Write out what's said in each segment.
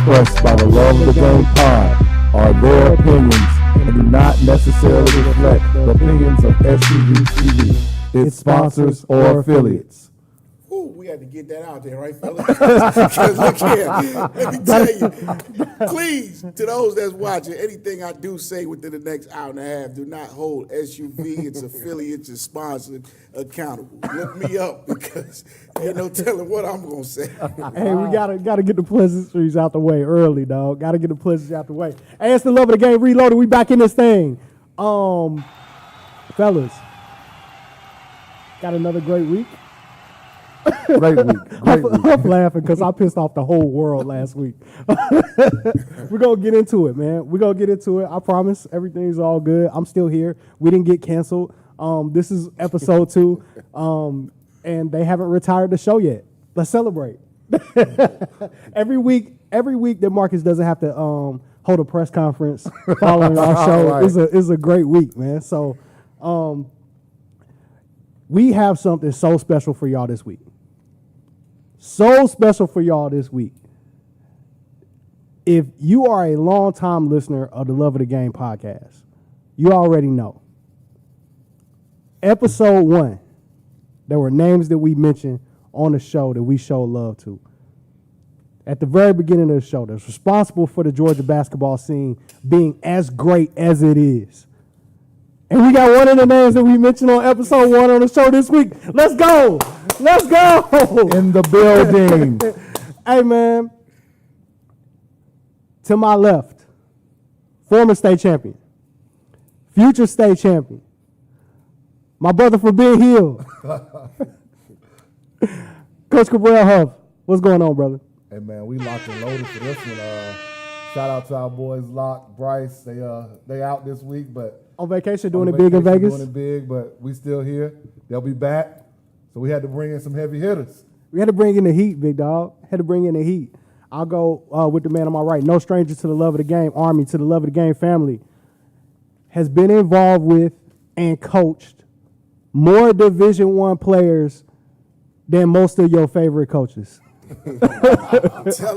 expressed by the Love of the Game pod are their opinions and do not necessarily reflect the opinions of SCUTV, its sponsors, or affiliates. Ooh, we had to get that out there, right, fellas? Because look here, let me tell you, please, to those that's watching, anything I do say within the next hour and a half, do not hold SUV, its affiliates, and sponsors accountable. Look me up because ain't no telling what I'm gonna say. Hey, we gotta get the pleasantries out the way early, dog. Gotta get the pleasantries out the way. Hey, it's the Love of the Game Reloaded. We back in this thing, fellas. Got another great week. Great week. I'm laughing because I pissed off the whole world last week. We're going to get into it, man. We're going to get into it. I promise everything's all good. I'm still here. We didn't get canceled. This is episode 2, and they haven't retired the show yet. Let's celebrate. Every week that Marcus doesn't have to hold a press conference following our show right. is a great week, man. So we have something so special for y'all this week. So special for y'all this week. If you are a longtime listener of the Love of the Game podcast, you already know. Episode 1, there were names that we mentioned on the show that we showed love to. At the very beginning of the show, that's responsible for the Georgia basketball scene being as great as it is. And we got one of the names that we mentioned on episode 1 on the show this week. Let's go. Let's go. In the building. Hey, man. To my left, former state champion, future state champion, my brother from Ben Hill, Coach Cabral Huff. What's going on, brother? Hey, man, we locked and loaded for this one. Shout out to our boys, Locke, Bryce. They out this week, but on vacation, doing it big in Vegas. Doing it big, but we still here. They'll be back. So we had to bring in some heavy hitters. We had to bring in the heat, big dog. Had to bring in the heat. I'll go with the man on my right. No stranger to the Love of the Game Army, to the Love of the Game family. Has been involved with and coached more Division I players than most of your favorite coaches. Tell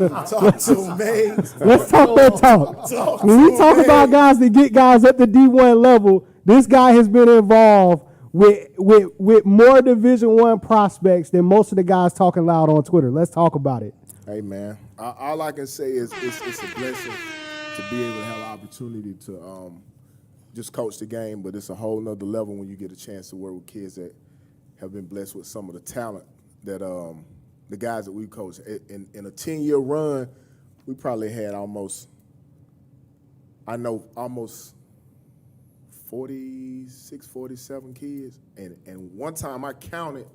him, talk to him, man. Let's talk that talk. When we talk about guys that get guys at the D1 level, this guy has been involved with more Division I prospects than most of the guys talking loud on Twitter. Let's talk about it. Hey, man, all I can say is it's a blessing to be able to have the opportunity to just coach the game, but it's a whole nother level when you get a chance to work with kids that have been blessed with some of the talent that the guys that we coach. In a 10-year run, we probably had almost 46, 47 kids. And one time I counted,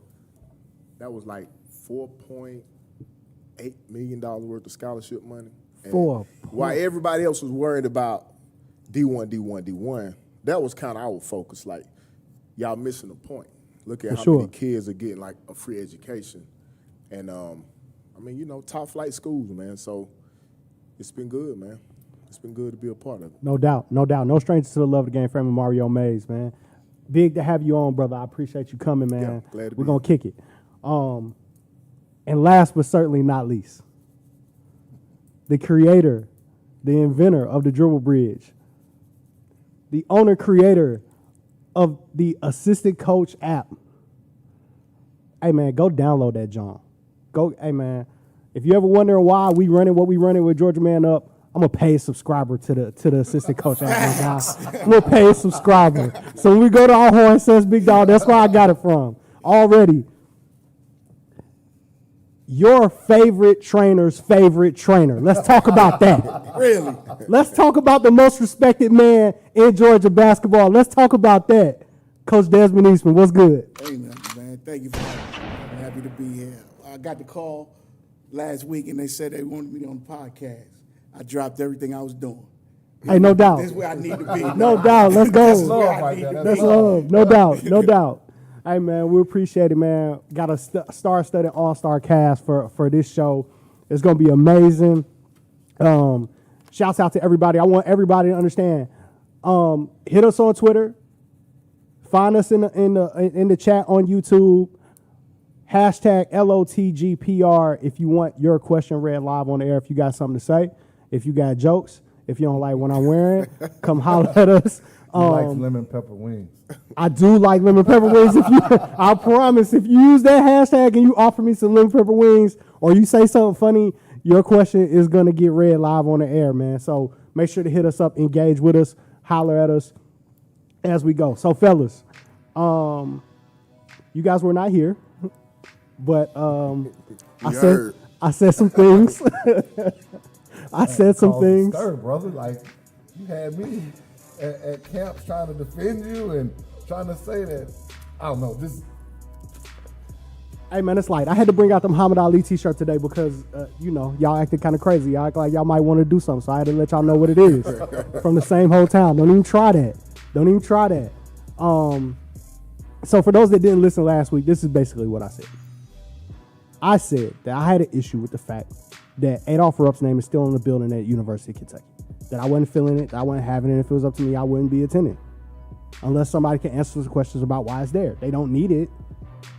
that was like $4.8 million worth of scholarship money. And while everybody else was worried about D1, that was kind of our focus. Like, y'all missing the point. Look at how many kids are getting like a free education. And, top flight schools, man. So it's been good, man. It's been good to be a part of it. No doubt. No stranger to the Love of the Game family, Mario Mays, man. Big to have you on, brother. I appreciate you coming, man. Yeah, glad to be We're going to kick it. And last but certainly not least, the creator, the inventor of the dribble bridge, the owner creator of the assistant coach app. Hey, man, go download that, John. Hey, man, if you ever wonder why we running what we running with Georgia Man Up, I'm a paid subscriber to the assistant coach app, guys. I'm a paid subscriber. So when we go to our horn says Big Dog, that's where I got it from already. Your favorite trainer's favorite trainer. Let's talk about that. Really? Let's talk about the most respected man in Georgia basketball. Let's talk about that. Coach Desmond Eastmond, what's good? Hey, man. Thank you for having me. I'm happy to be here. I got the call last week, and they said they wanted me on the podcast. I dropped everything I was doing. Hey, no doubt. This is where I need to be. No doubt. Let's go. This is where I need to be. That's love. No doubt. No doubt. Hey, man, we appreciate it, man. Got a star-studded all-star cast for this show. It's going to be amazing. Shouts out to everybody. I want everybody to understand. Hit us on Twitter. Find us in the chat on YouTube. Hashtag LOTGPR if you want your question read live on the air. If you got something to say, if you got jokes, if you don't like what I'm wearing, come holler at us. He likes lemon pepper wings. I do like lemon pepper wings. I promise, if you use that hashtag and you offer me some lemon pepper wings or you say something funny, your question is going to get read live on the air, man. So make sure to hit us up, engage with us, holler at us as we go. So, fellas, you guys were not here, but I said some things. I said some things. Stir, brother. Like, you had me at camps trying to defend you and trying to say that, I don't know, this. Hey, man, it's light. I had to bring out the Muhammad Ali t-shirt today because, y'all acted kind of crazy. Y'all act like y'all might want to do something, so I had to let y'all know what it is from the same whole town. Don't even try that. So for those that didn't listen last week, this is basically what I said. I said that I had an issue with the fact that Adolph Rupp's name is still in the building at University of Kentucky. That I wasn't feeling it, that I wasn't having it. If it was up to me, I wouldn't be attending. Unless somebody can answer the questions about why it's there. They don't need it,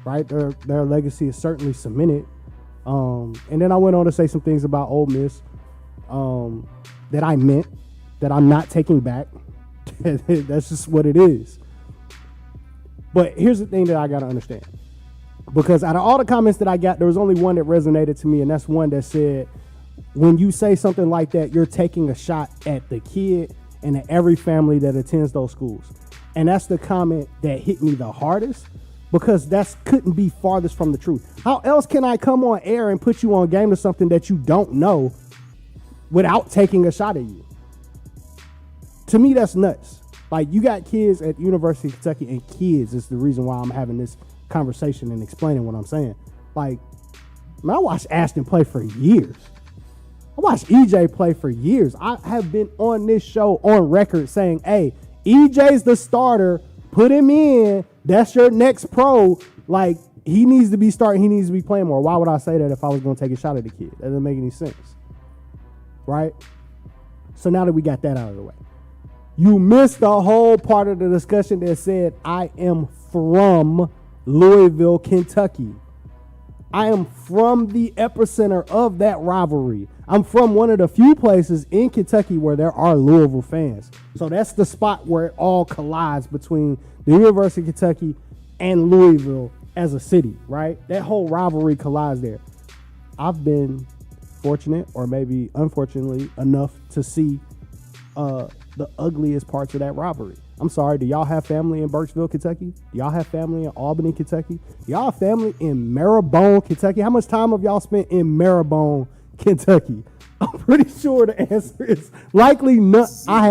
right? Their legacy is certainly cemented. And then I went on to say some things about Ole Miss that I meant, that I'm not taking back. That's just what it is. But here's the thing that I got to understand. Because out of all the comments that I got, there was only one that resonated to me, and that's one that said, when you say something like that, you're taking a shot at the kid and at every family that attends those schools. And that's the comment that hit me the hardest, because that couldn't be farthest from the truth. How else can I come on air and put you on game to something that you don't know without taking a shot at you? To me, that's nuts. Like, you got kids at the University of Kentucky, and kids is the reason why I'm having this conversation and explaining what I'm saying. Like, man, I watched Ashton play for years. I watched EJ play for years. I have been on this show on record saying, hey, EJ's the starter. Put him in. That's your next pro. Like, he needs to be starting. He needs to be playing more. Why would I say that if I was going to take a shot at the kid? That doesn't make any sense. Right? So now that we got that out of the way, you missed the whole part of the discussion that said, I am from Louisville, Kentucky. I am from the epicenter of that rivalry. I'm from one of the few places in Kentucky where there are Louisville fans. So that's the spot where it all collides between the University of Kentucky and Louisville as a city, right? That whole rivalry collides there. I've been fortunate, or maybe unfortunately enough, to see the ugliest parts of that rivalry. I'm sorry, do y'all have family in Birchville, Kentucky? Do y'all have family in Albany, Kentucky? Do y'all have family in Maribone, Kentucky? How much time have y'all spent in Maribone, Kentucky? I'm pretty sure the answer is likely not. I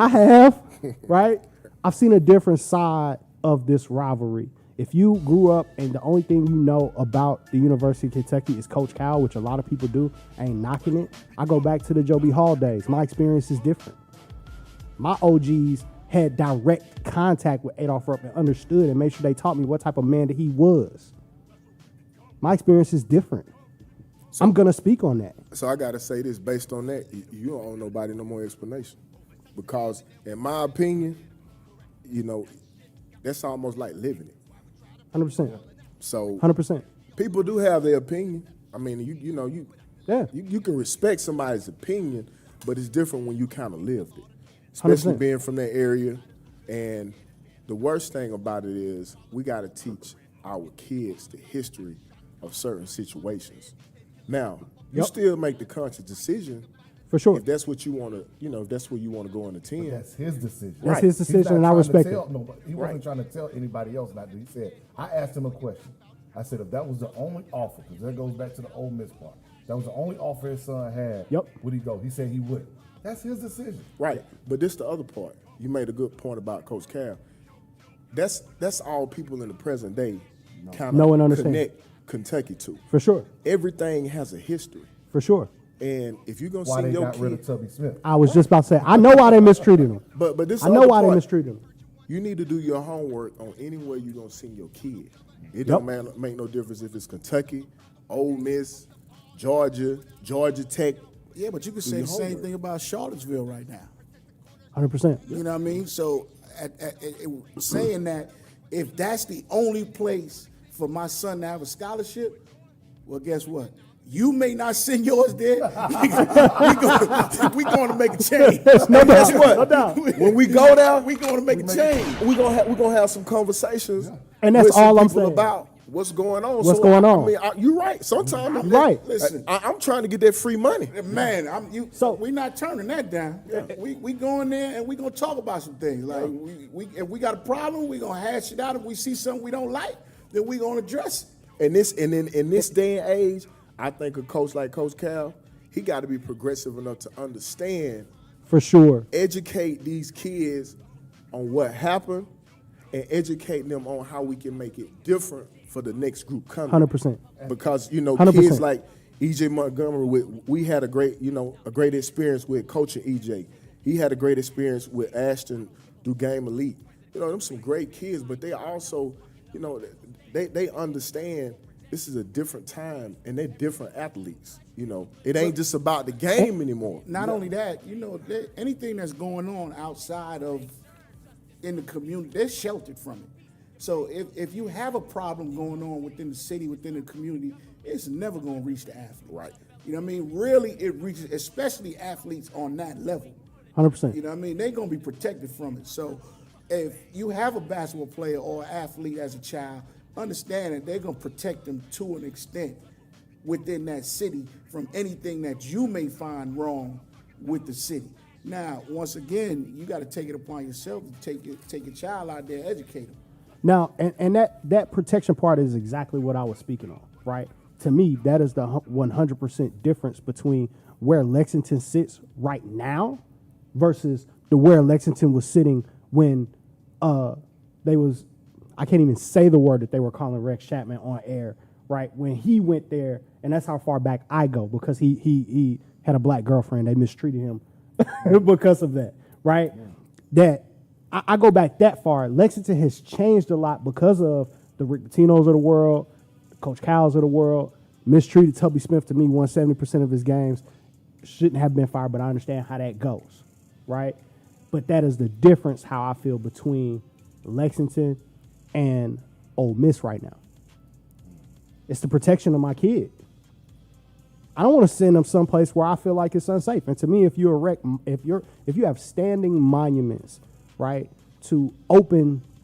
have, right? I've seen a different side of this rivalry. If you grew up and the only thing you know about the University of Kentucky is Coach Cal, which a lot of people do, I ain't knocking it. I go back to the Joe B. Hall days. My experience is different. My OGs had direct contact with Adolph Rupp and understood and made sure they taught me what type of man that he was. My experience is different. So, I'm going to speak on that. So I got to say this, based on that, you don't owe nobody no more explanation. Because in my opinion, that's almost like living it. 100%. So 100%. People do have their opinion. I mean, you can respect somebody's opinion, but it's different when you kind of lived it. Especially 100%. being from that area. And the worst thing about it is we got to teach our kids the history of certain situations. Now, you still make the conscious decision. For sure. If that's what you want to, if that's where you want to go and attend. But that's his decision. That's his decision, and I respect it. He wasn't trying to tell anybody else not to. He said, I asked him a question. I said, if that was the only offer, because that goes back to the Ole Miss part, that was the only offer his son had, would he go? He said he would. That's his decision. Right. But this the other part. You made a good point about Coach Cal. That's all people in the present day kind of connect Kentucky to. For sure. Everything has a history. For sure. And if you're going to see your kid. Why they got rid of Tubby Smith. I was just about to say, I know why they mistreated him. But this I know why they mistreated him. You need to do your homework on anywhere you're going to send your kid. It don't make no difference if it's Kentucky, Ole Miss, Georgia Tech. Yeah, but you can say the same thing about Charlottesville right now. 100%. You know what I mean? So saying that, if that's the only place for my son to have a scholarship, well, guess what? You may not send yours there. we going to make a change. No doubt. Guess what? No doubt. When we go there, we going to make a change. we're gonna have some conversations. And that's with some all I'm people saying. about what's going on. What's going on. I mean, you're right. Sometimes Right. Listen, I'm trying to get that free money. Man, So- we're not turning that down. We going there and we gonna talk about some things. Like if we got a problem, we gonna hash it out. If we see something we don't like, then we gonna address it. In this day and age, I think a coach like Coach Cal, he got to be progressive enough to understand, For sure. educate these kids on what happened, and educate them on how we can make it different for the next group coming. 100%. Because 100%. kids like EJ Montgomery, we had a great experience with coaching EJ. He had a great experience with Ashton through Game Elite. Them some great kids, but they also, they understand this is a different time and they're different athletes. It ain't just about the game anymore. Not only that, anything that's going on outside of in the community, they're sheltered from it. So if you have a problem going on within the city, within the community, it's never going to reach the athlete. Right. You know what I mean? Really, it reaches, especially athletes on that level. 100%. You know what I mean? They're going to be protected from it. So if you have a basketball player or athlete as a child, understand that they're going to protect them to an extent within that city from anything that you may find wrong with the city. Now, once again, you got to take it upon yourself to take your child out there, educate them. Now, and that protection part is exactly what I was speaking on, right? To me, that is the 100% difference between where Lexington sits right now versus where Lexington was sitting when I can't even say the word that they were calling Rex Chapman on air, right? When he went there, and that's how far back I go, because he had a black girlfriend. They mistreated him because of that, right? Yeah. That I go back that far. Lexington has changed a lot because of the Rick Pitino's of the world, the Coach Cowles of the world, mistreated Tubby Smith. To me, won 70% of his games. Shouldn't have been fired, but I understand how that goes, right? But that is the difference how I feel between Lexington and Ole Miss right now. It's the protection of my kid. I don't want to send them someplace where I feel like it's unsafe. And to me, if you have standing monuments, right, to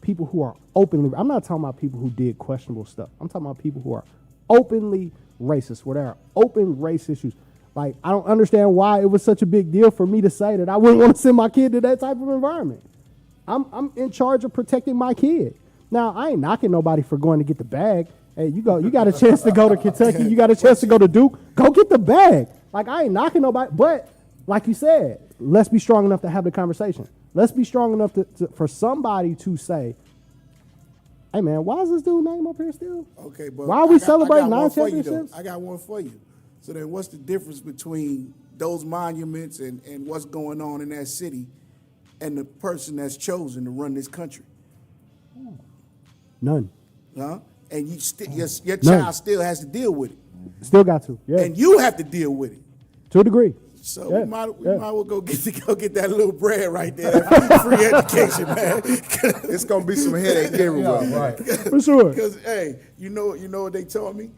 people who are openly, I'm not talking about people who did questionable stuff. I'm talking about people who are openly racist, where there are open race issues. Like, I don't understand why it was such a big deal for me to say that I wouldn't want to send my kid to that type of environment. I'm in charge of protecting my kid. Now, I ain't knocking nobody for going to get the bag. Hey, you got a chance to go to Kentucky. You got a chance to go to Duke. Go get the bag. Like, I ain't knocking nobody. But like you said, let's be strong enough to have the conversation. Let's be strong enough for somebody to say, hey, man, why is this dude's name up here still? Okay, but why are we celebrating 9 championships? I got one for you. So then what's the difference between those monuments and what's going on in that city and the person that's chosen to run this country? None. Huh? And your child still has to deal with it. Still got to. Yeah. And you have to deal with it. To a degree. So we might well go get that little bread right there. Free education, man. It's gonna be some headache everywhere, right? For sure. Because hey, you know what they told me?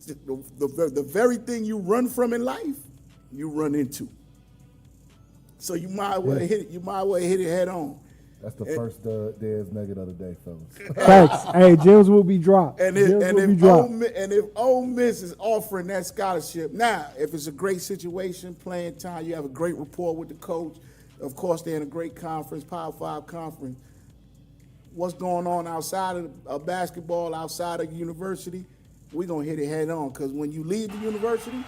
The very thing you run from in life, you run into. So you might well hit it. You might well hit it head on. That's the first Dez nugget of the day, fellas. Thanks. Hey, gems will be dropped. And if Ole Miss is offering that scholarship, now, if it's a great situation, playing time, you have a great rapport with the coach. Of course, they're in a great conference, Power 5 conference. What's going on outside of basketball, outside of university, we're going to hit it head on. Because when you leave the university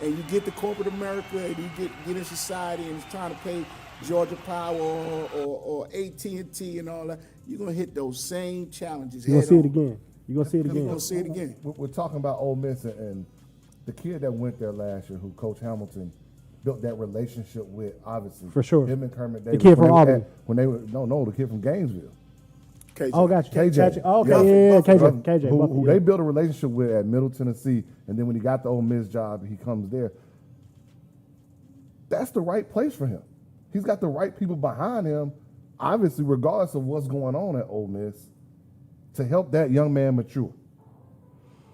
and you get to corporate America and you get in society and it's time to pay Georgia Power or AT&T and all that, you're going to hit those same challenges head on. You're going to see it again. You're going to see it again. We're talking about Ole Miss and the kid that went there last year, who Coach Hamilton built that relationship with, obviously. For sure. Him and Kermit The Davis. kid from Auburn. The kid from Gainesville. KJ. Oh, gotcha. KJ. Oh, okay, yeah, KJ. Who they built a relationship with at Middle Tennessee, and then when he got the Ole Miss job, he comes there. That's the right place for him. He's got the right people behind him, obviously, regardless of what's going on at Ole Miss, to help that young man mature.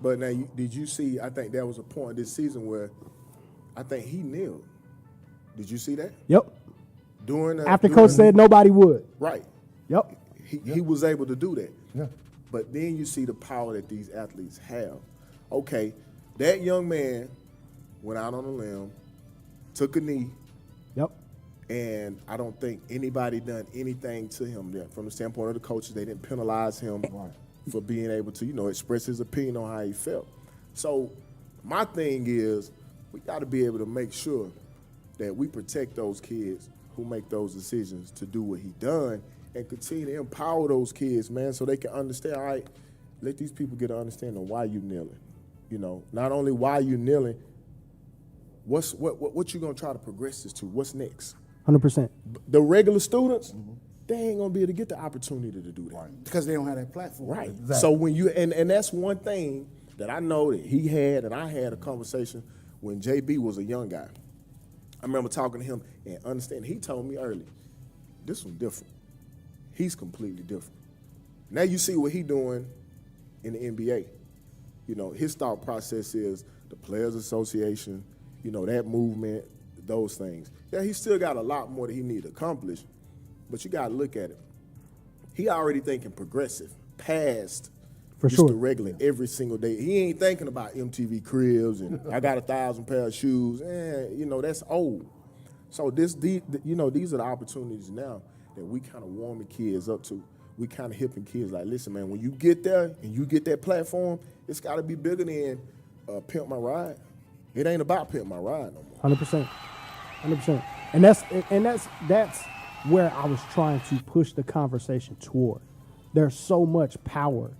But now, did you see? I think there was a point this season where I think he kneeled. Did you see that? Yep. After coach said nobody would. Right. Yep. He was able to do that. Yeah. But then you see the power that these athletes have. Okay, that young man went out on a limb, took a knee. Yep. And I don't think anybody done anything to him there. From the standpoint of the coaches, they didn't penalize him for being able to, express his opinion on how he felt. So my thing is, we got to be able to make sure that we protect those kids who make those decisions to do what he done, and continue to empower those kids, man, so they can understand. All right, let these people get an understanding of why you kneeling. Not only why you kneeling, what you gonna try to progress this to? What's next? 100%. The regular students, they ain't gonna be able to get the opportunity to do that because they don't have that platform. Right. Exactly. So when you and that's one thing that I know that he had, and I had a conversation when JB was a young guy. I remember talking to him and understanding. He told me early, this was different. He's completely different. Now you see what he doing in the NBA. His thought process is the Players Association, that movement, those things. Yeah, he still got a lot more that he need to accomplish, but you got to look at it. He already thinking progressive, past For just sure. the regular every single day. He ain't thinking about MTV Cribs and I got 1,000 pair of shoes. That's old. So these are the opportunities now that we kind of warm the kids up to. We kind of hipping kids like, listen, man, when you get there and you get that platform, it's got to be bigger than Pimp My Ride. It ain't about Pimp My Ride no more. 100%. And that's where I was trying to push the conversation toward. There's so much power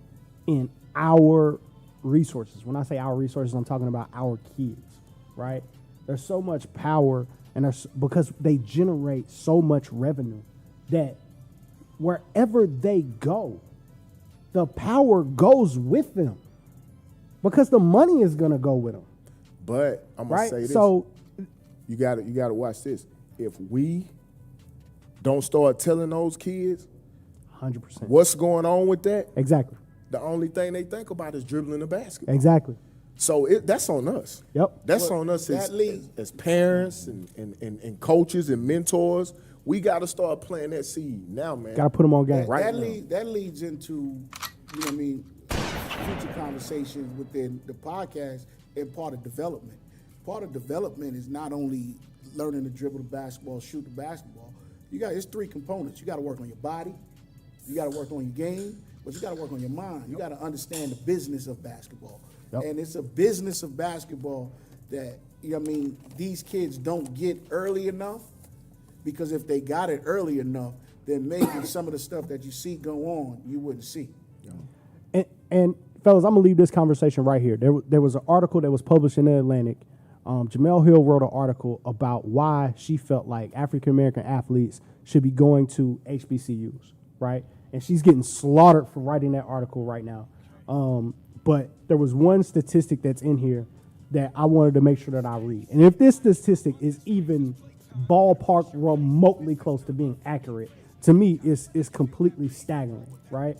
in our resources. When I say our resources, I'm talking about our kids, right? There's so much power, and because they generate so much revenue that wherever they go, the power goes with them because the money is going to go with them. But I'm going right? to say this. So you got to watch this. If we don't start telling those kids 100%. what's going on with that, Exactly. the only thing they think about is dribbling the basketball. Exactly. So that's on us. Yep. That's on us as parents and coaches and mentors. We got to start planting that seed now, man. Got to put them on game. That leads into, future conversations within the podcast and part of development. Part of development is not only learning to dribble the basketball, shoot the basketball. It's three components. You got to work on your body, you got to work on your game, but you got to work on your mind. You got to understand the business of basketball. Yep. And it's a business of basketball that, these kids don't get early enough, because if they got it early enough, then maybe some of the stuff that you see go on, you wouldn't see. And fellas, I'm going to leave this conversation right here. There was an article that was published in the Atlantic. Jamel Hill wrote an article about why she felt like African-American athletes should be going to HBCUs, right? And she's getting slaughtered for writing that article right now. But there was one statistic that's in here that I wanted to make sure that I read. And if this statistic is even ballpark remotely close to being accurate, to me, it's completely staggering, right?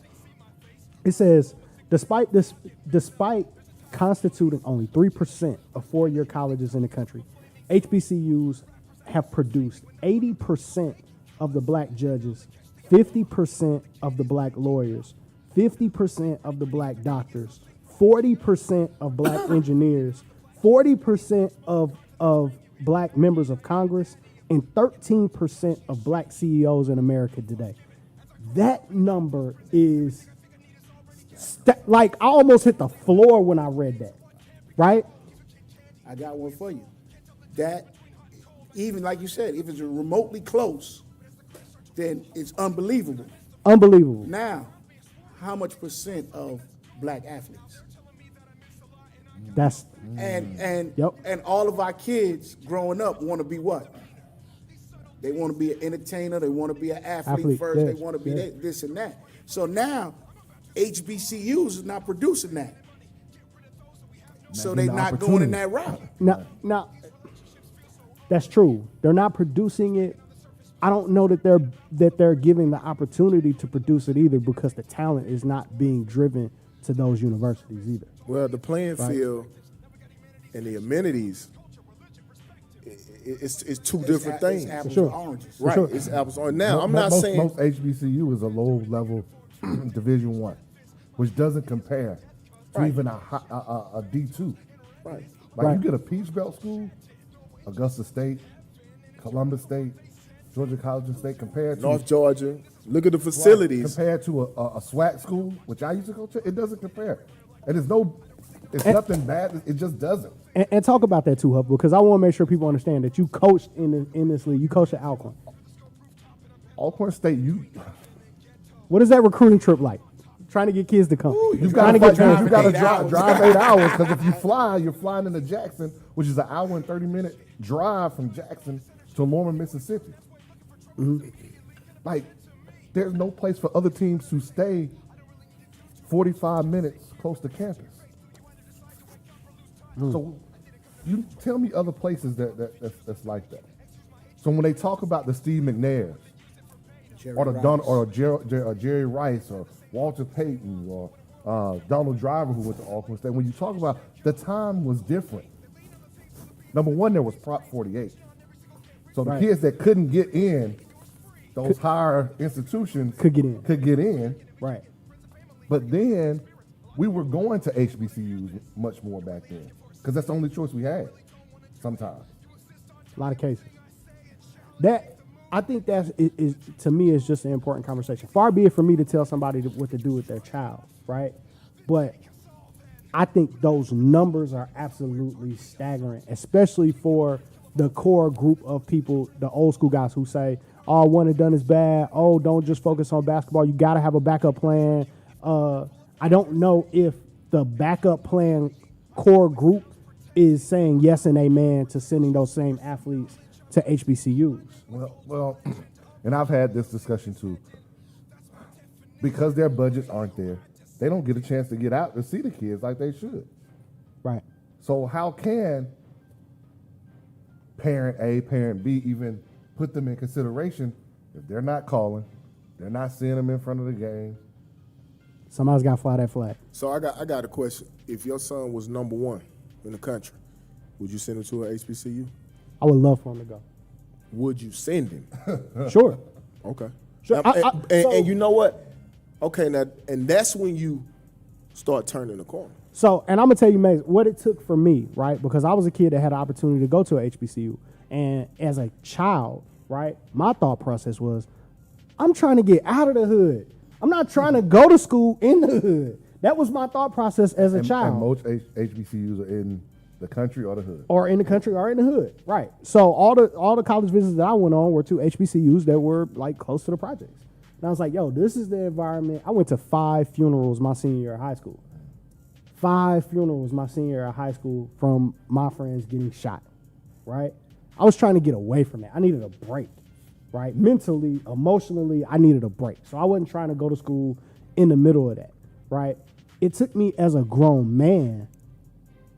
It says, despite constituting only 3% of four-year colleges in the country, HBCUs have produced 80% of the black judges, 50% of the black lawyers, 50% of the black doctors, 40% of black engineers, 40% of black members of Congress, and 13% of black CEOs in America today. That number is I almost hit the floor when I read that, right? I got one for you. That, even like you said, if it's remotely close, then it's unbelievable. Unbelievable. Now, how much percent of black athletes? That's and Yep. and all of our kids growing up want to be what? They want to be an entertainer. They want to be an athlete first. Yes, They want to be yes. this and that. So now, HBCUs is not producing that. So they're not going in that route. Now, that's true. They're not producing it. I don't know that they're giving the opportunity to produce it either, because the talent is not being driven to those universities either. Well, the playing field and the amenities, it's two different things. It's apples sure. and oranges. Right, sure. it's apples and oranges. Now, I'm not saying most HBCU is a low level Division I, which doesn't compare to even a D2. right. Like you get a Peach Belt school, Augusta State, Columbus State, Georgia College and State, compared to North Georgia. Look at the facilities. compared to a SWAC school, which I used to go to, it doesn't compare. And it's nothing bad. It just doesn't. And talk about that too, Huff, because I want to make sure people understand that you coached in this league. You coached at Alcorn. Alcorn State, What is that recruiting trip like? Trying to get kids to come. you got to drive 8 hours, because if you fly, you're flying into Jackson, which is an hour and 30-minute drive from Jackson to Norman, Mississippi. Like, there's no place for other teams to stay 45 minutes close to campus. So you tell me other places that's like that. So when they talk about the Steve McNair or Jerry Rice or Walter Payton or Donald Driver, who went to Alcorn State, when you talk about the time was different. Number one, there was Prop 48. So the kids that couldn't get in those higher institutions Could get in. Right. But then we were going to HBCUs much more back then, because that's the only choice we had sometimes. A lot of cases. I think that is to me is just an important conversation. Far be it for me to tell somebody what to do with their child, right? But I think those numbers are absolutely staggering, especially for the core group of people, the old school guys who say, "Oh, one and done is bad. Oh, don't just focus on basketball. You got to have a backup plan." I don't know if the backup plan core group is saying yes and amen to sending those same athletes to HBCUs. Well, and I've had this discussion too. Because their budgets aren't there, they don't get a chance to get out and see the kids like they should. Right. So how can parent A, parent B even put them in consideration if they're not calling, they're not seeing them in front of the game? Somebody's got to fly that flag. So I got a question. If your son was number one in the country, would you send him to an HBCU? I would love for him to go. Would you send him? Sure. Okay. Sure. And you know what? Okay, now, and that's when you start turning the corner. So, and I'm going to tell you, Mace, what it took for me, right? Because I was a kid that had an opportunity to go to a HBCU. And as a child, right, my thought process was, I'm trying to get out of the hood. I'm not trying to go to school in the hood. That was my thought process as a child. And most HBCUs are in the country or the hood. Or in the country or in the hood, right. So all the college visits that I went on were to HBCUs that were like close to the projects. And I was like, yo, this is the environment. I went to 5 funerals my senior year of high school. 5 funerals my senior year of high school from my friends getting shot, right? I was trying to get away from that. I needed a break, right? Mentally, emotionally, I needed a break. So I wasn't trying to go to school in the middle of that, right? It took me as a grown man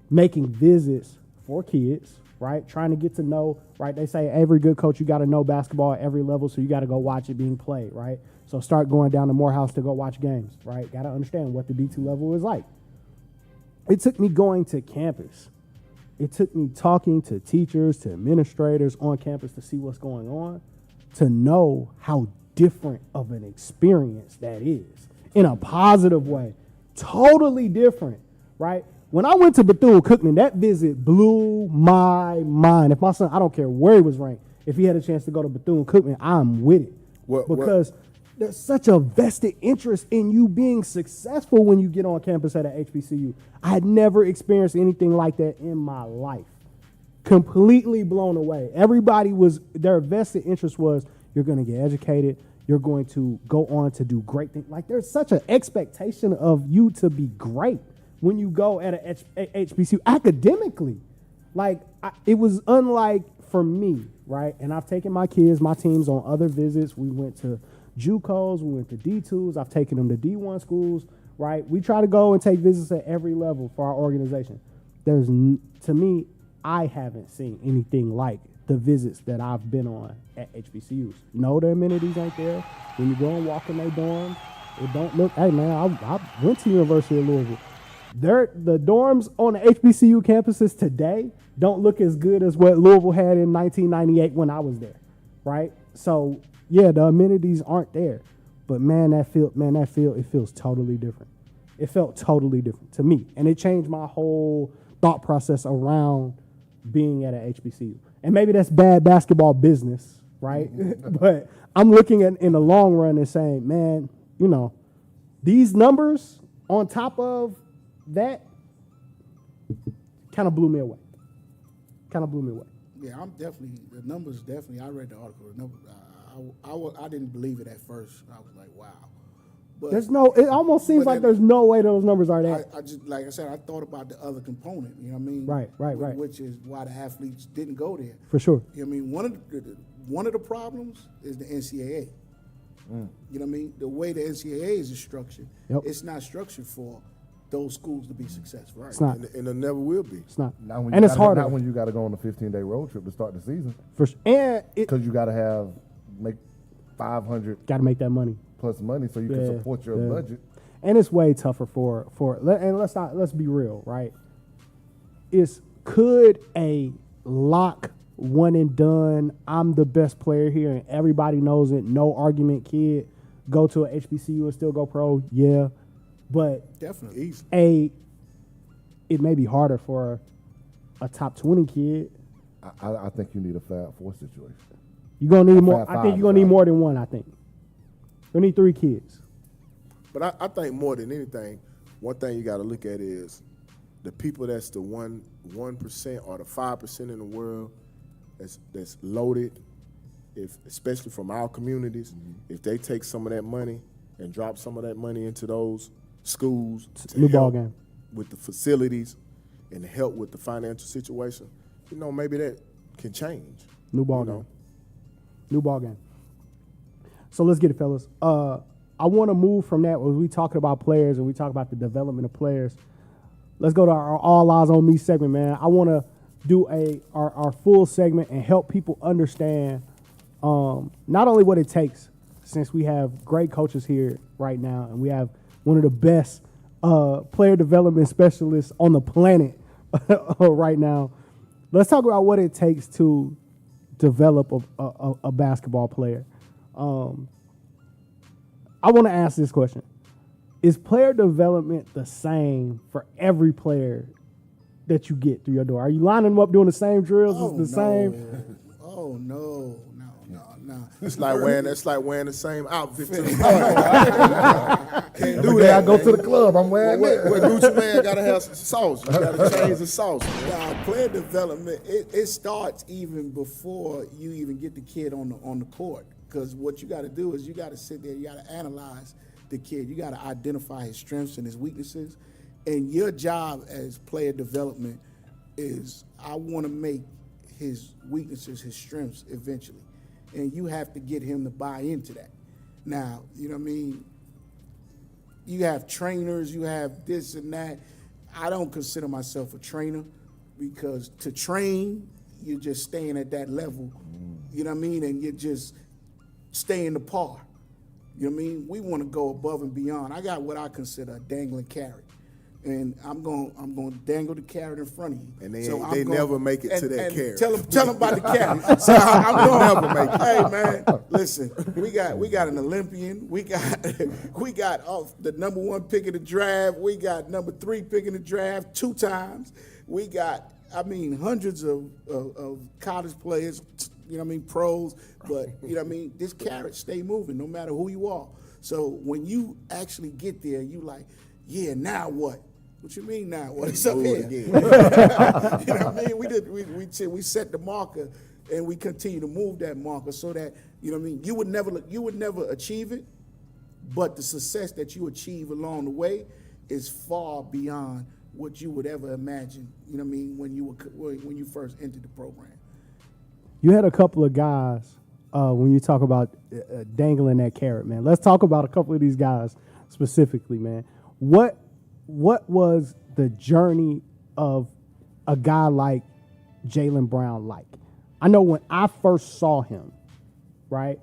making visits for kids, right? Trying to get to know, right? They say every good coach, you got to know basketball at every level, so you got to go watch it being played, right? So start going down to Morehouse to go watch games, right? Got to understand what the D2 level is like. It took me going to campus. It took me talking to teachers, to administrators on campus to see what's going on, to know how different of an experience that is in a positive way. Totally different, right? When I went to Bethune-Cookman, that visit blew my mind. If my son, I don't care where he was ranked, if he had a chance to go to Bethune-Cookman, I'm with it. Because there's such a vested interest in you being successful when you get on campus at an HBCU. I had never experienced anything like that in my life. Completely blown away. Their vested interest was, you're going to get educated, you're going to go on to do great things. Like, there's such an expectation of you to be great when you go at a HBCU academically. Like, it was unlike for me, right? And I've taken my kids, my teams on other visits. We went to JUCOs, we went to D2s. I've taken them to D1 schools, right? We try to go and take visits at every level for our organization. To me, I haven't seen anything like the visits that I've been on at HBCUs. No, the amenities ain't there. When you go and walk in their dorms, It don't look. Hey man, I went to University of Louisville. The dorms on the HBCU campuses today don't look as good as what Louisville had in 1998 when I was there, right? So yeah, the amenities aren't there, but man, that field, it feels totally different. It felt totally different to me, and it changed my whole thought process around being at a HBCU. And maybe that's bad basketball business, right? But I'm looking at in the long run and saying, man, you know, these numbers on top of that kind of blew me away. Yeah, I'm definitely, the numbers definitely, I read the article. The numbers, I didn't believe it at first. I was like, wow. But it almost seems like there's no way those numbers are that. I just, like I said, I thought about the other component, you know what I mean? Right. Which is why the athletes didn't go there. For sure. You know what I mean? One of the problems is the NCAA. You know what I mean? The way the NCAA is structured, it's not structured for those schools to be successful. Right? It's not. And it never will be. It's not. And it's harder. Not when you got to go on a 15-day road trip to start the season. Because you got to make 500. Got to make that money. Plus money so you can support your budget. And it's way tougher and let's be real, right? Could a lock one and done, I'm the best player here and everybody knows it, no argument kid go to a HBCU and still go pro? Yeah. But definitely it may be harder for a top 20 kid. I think you need a Fab 4 situation. You're gonna need more. I think you're gonna need more than one, I think. We need 3 kids. But I think more than anything, one thing you got to look at is the people that's the 1% or the 5% in the world that's loaded, especially from our communities, if they take some of that money and drop some of that money into those schools to new help ball game with the facilities and help with the financial situation, you know, maybe that can change. New ball game. So let's get it, fellas. I want to move from that when we talking about players and we talk about the development of players. Let's go to our All Eyes on Me segment, man. I want to do our full segment and help people understand not only what it takes, since we have great coaches here right now and we have one of the best player development specialists on the planet right now. Let's talk about what it takes to develop a basketball player. I want to ask this question. Is player development the same for every player that you get through your door? Are you lining them up doing the same drills? Same? Oh, no. It's like wearing the same outfit to the party. Can't do that. I go to the club, I'm wearing it. Where Gucci Man got to have some sauce. You got to change the sauce. Player development, it starts even before you even get the kid on the court. Because what you got to do is you got to sit there, you got to analyze the kid. You got to identify his strengths and his weaknesses. And your job as player development is, I want to make his weaknesses his strengths eventually. And you have to get him to buy into that. Now, you know what I mean? You have trainers, you have this and that. I don't consider myself a trainer because to train, you're just staying at that level. You know what I mean? And you're just staying the par. You know what I mean? We want to go above and beyond. I got what I consider a dangling carrot. And I'm going to dangle the carrot in front of you. And they never make it to that carrot. Tell them about the carrot. So I'm going to never make it. Hey man, listen, we got an Olympian. We got the number 1 pick in the draft. We got number 3 pick in the draft 2 times. We got, hundreds of college players, you know what I mean, pros, but you know what I mean, this carrot stay moving no matter who you are. So when you actually get there, you like, yeah, now what? What you mean now? What is up here? You know what I mean? We set the marker and we continue to move that marker so that, you know what I mean, you would never achieve it, but the success that you achieve along the way is far beyond what you would ever imagine, you know what I mean, when you first entered the program. You had a couple of guys when you talk about dangling that carrot, man. Let's talk about a couple of these guys specifically, man. What was the journey of a guy like Jaylen Brown like? I know when I first saw him, right,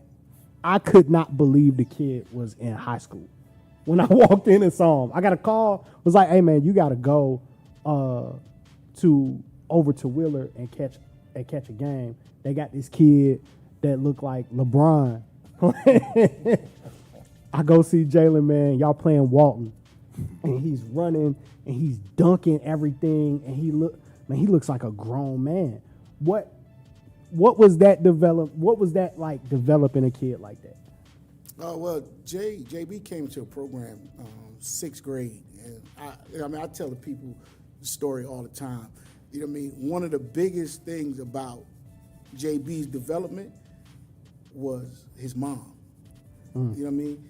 I could not believe the kid was in high school. when I walked in and saw him. I got a call. Was like, hey man, you got to go over to Wheeler and catch a game. They got this kid that looked like LeBron. I go see Jalen, man. Y'all playing Walton, and he's running and he's dunking everything, and he looks like a grown man. What was that develop? What was that like developing a kid like that? Oh well, JB came to a program 6th grade, and I tell the people the story all the time. You know what I mean? One of the biggest things about JB's development was his mom. You know what I mean?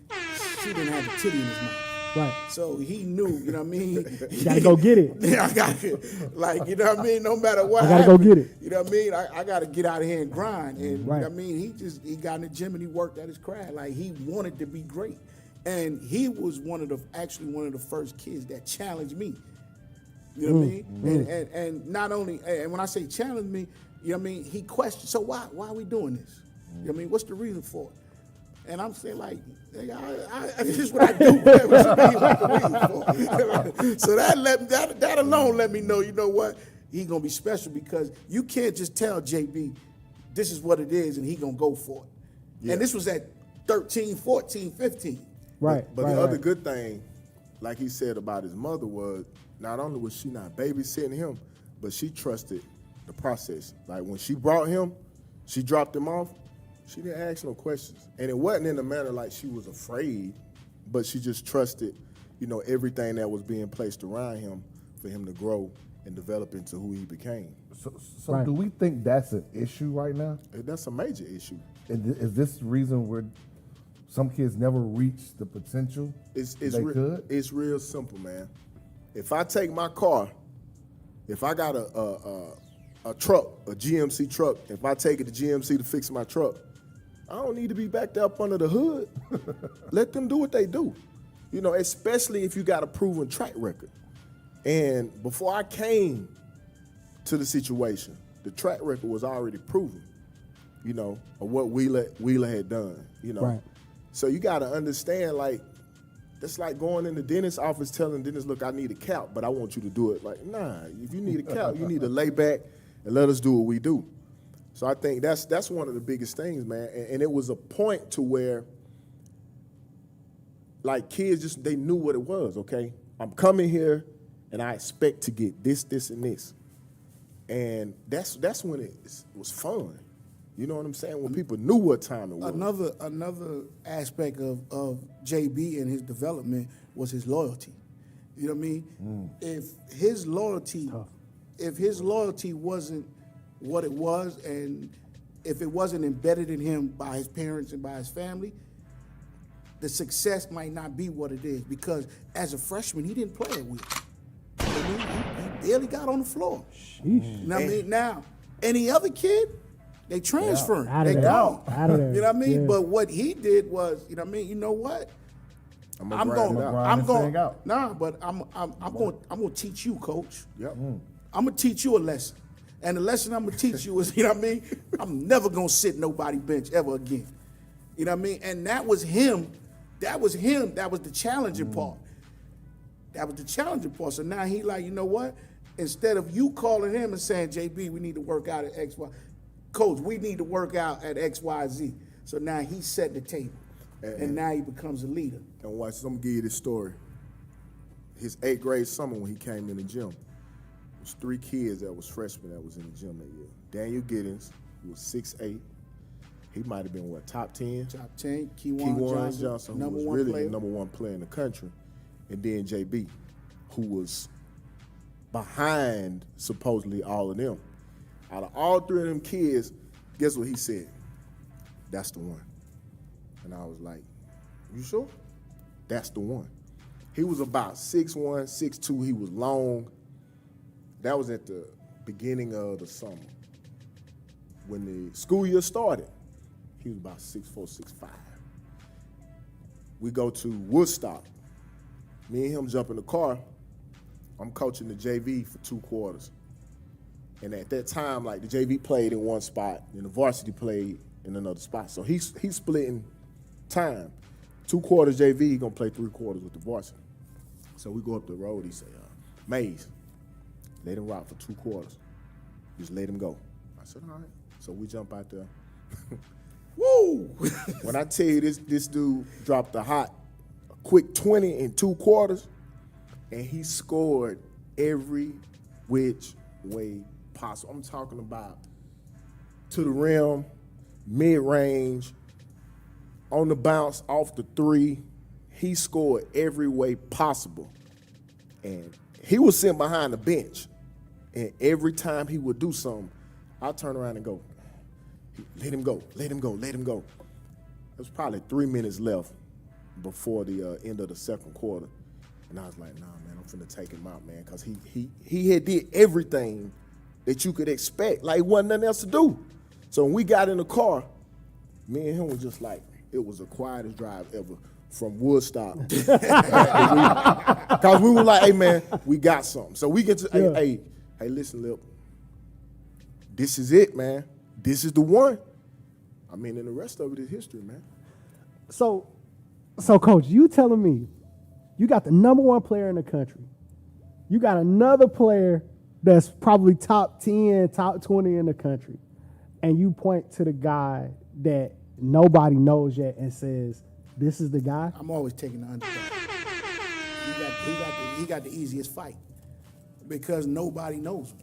She didn't have a titty in his mouth. Right. So he knew, you know what I mean? You gotta go get it. Yeah, I got it. Like, you know what I mean? No matter what I gotta go get it. You know what I mean? I gotta get out of here and grind. And right. you know what I mean? He got in the gym and he worked at his craft. Like, he wanted to be great. And he was one of the first kids that challenged me. You know what I mean? And not only, and when I say challenge me, you know what I mean? He questioned, so why are we doing this? You know what I mean? What's the reason for it? And I'm saying, like, this is what I do. What's the reason for it? So that alone let me know, you know what? He's going to be special, because you can't just tell JB this is what it is and he's going to go for it. Yeah. And this was at 13, 14, 15. Right. But the other good thing, like he said about his mother, was not only was she not babysitting him, but she trusted the process. Like, when she brought him, she dropped him off, she didn't ask no questions. And it wasn't in a manner like she was afraid, but she just trusted, you know, everything that was being placed around him for him to grow and develop into who he became. So right. Do we think that's an issue right now? That's a major issue. Is this the reason where some kids never reach the potential could? It's real simple, man. If I take my car, if I got a truck, a GMC truck, if I take it to GMC to fix my truck, I don't need to be back there up under the hood. Let them do what they do. You know, especially if you got a proven track record. And before I came to the situation, the track record was already proven, you know, of what Wheeler had done, you know. Right. So you got to understand, like, that's like going in the dentist's office telling the dentist, look, I need a calc, but I want you to do it. Like, nah, if you need a calc, you need to lay back and let us do what we do. So I think that's one of the biggest things, man. And it was a point to where, like, kids they knew what it was, okay? I'm coming here and I expect to get this, this, and this. And that's when it was fun. You know what I'm saying? When people knew what time it was. Another aspect of JB and his development was his loyalty. You know what I mean? If his loyalty wasn't what it was, and if it wasn't embedded in him by his parents and by his family, the success might not be what it is. Because as a freshman, he didn't play at Wheeler. He barely got on the floor. Sheesh. You know what I mean? Now, any other kid, they transferring. Out They of there. gone. Out of there. You know what I mean? Yeah. But what he did was, you know what I mean? You know what? I'm going to teach you, coach. Yep. I'm going to teach you a lesson. And the lesson I'm going to teach you is, you know what I mean? I'm never going to sit nobody bench ever again. You know what I mean? And that was him. That was the challenging part. That was the challenging part. So now he like, you know what? Instead of you calling him and saying, JB, we need to work out at X, Y. Coach, we need to work out at X, Y, Z. So now he set the table. And now he becomes a leader. And watch, I'm going to give you this story. His 8th grade summer when he came in the gym, there was 3 kids that was freshmen that was in the gym that year. Daniel Giddens, who was 6'8". He might have been, top 10? Top 10, Keywan Johnson, who was really player. the number 1 player in the country. And then JB, who was behind supposedly all of them. Out of all 3 of them kids, guess what he said? That's the one. And I was like, you sure? That's the one. He was about 6'1", 6'2". He was long. That was at the beginning of the summer. When the school year started, he was about 6'4", 6'5". We go to Woodstock. Me and him jump in the car. I'm coaching the JV for 2 quarters. And at that time, like, the JV played in one spot and the varsity played in another spot. So he's splitting time. 2 quarters JV, he gonna play 3 quarters with the varsity. So we go up the road. He say, Mays, let him rock for 2 quarters. Just let him go. I said, all right. So we jump out there. Woo! When I tell you this dude dropped a quick 20 in 2 quarters, and he scored every which way possible. I'm talking about to the rim, mid-range, on the bounce, off the 3. He scored every way possible. And he was sitting behind the bench. And every time he would do something, I'd turn around and go, let him go, let him go, let him go. There was probably 3 minutes left before the end of the second quarter. And I was like, nah, man, I'm finna take him out, man, because he had did everything that you could expect. Like, wasn't nothing else to do. So when we got in the car, me and him was just like, it was the quietest drive ever from Woodstock. Because we were like, hey, man, we got something. So we get to, hey, listen, Lip, this is it, man. This is the one. I mean, and the rest of it is history, man. So, Coach, you telling me you got the number 1 player in the country. You got another player that's probably top 10, top 20 in the country. And you point to the guy that nobody knows yet and says, this is the guy? I'm always taking the underdog. He got the easiest fight because nobody knows him.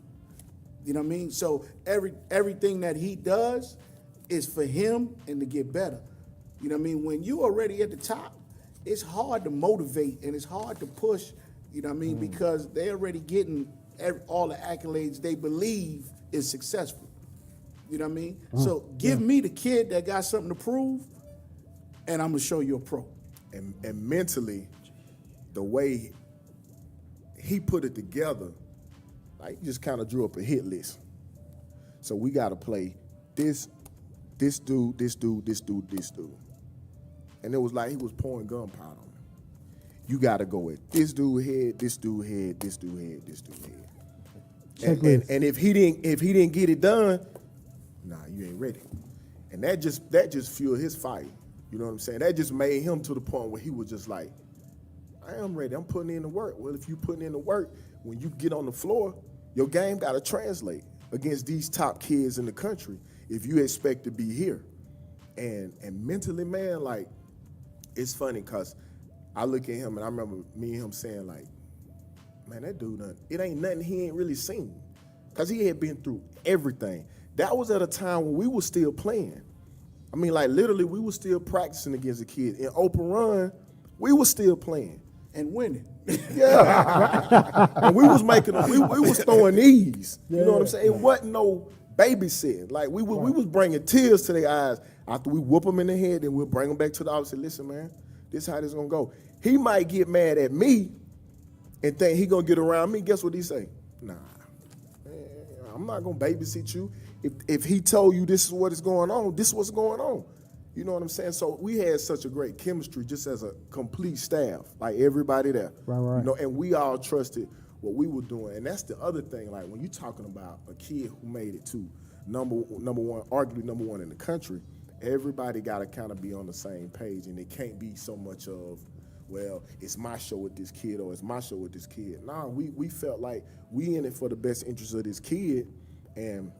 You know what I mean? So everything that he does is for him and to get better. You know what I mean? When you already at the top, it's hard to motivate and it's hard to push, you know what I mean? Because they're already getting all the accolades they believe is successful. You know what I mean? So give me the kid that got something to prove, and I'm going to show you a pro. And mentally, the way he put it together, like, he just kind of drew up a hit list. So we got to play this dude, this dude, this dude, this dude. And it was like he was pouring gunpowder on him. You got to go at this dude head, this dude head, this dude head, this dude head. And if he didn't get it done, nah, you ain't ready. And that just fueled his fight. You know what I'm saying? That just made him to the point where he was just like, I am ready. I'm putting in the work. Well, if you putting in the work, when you get on the floor, your game got to translate against these top kids in the country if you expect to be here. And mentally, man, like, it's funny because I look at him and I remember me and him saying, like, man, that dude, it ain't nothing he ain't really seen. Because he had been through everything. That was at a time when we were still playing. I mean, like, literally, we were still practicing against the kids. In open run, we were still playing. And winning. Yeah. And we was throwing these. You know what I'm saying? It wasn't no babysitting. Like, we was bringing tears to their eyes. After we whoop them in the head, then we'll bring them back to the office and say, listen, man, this is how this going to go. He might get mad at me and think he going to get around me. Guess what he say? Nah, man, I'm not going to babysit you. If he told you this is what is going on, this is what's going on. You know what I'm saying? So we had such a great chemistry just as a complete staff, like everybody there. Right. You know, and we all trusted what we were doing. And that's the other thing, like when you're talking about a kid who made it to number one, arguably number 1 in the country, everybody got to kind of be on the same page, and it can't be so much of, well, it's my show with this kid or it's my show with this kid. Nah, we felt like we in it for the best interest of this kid, and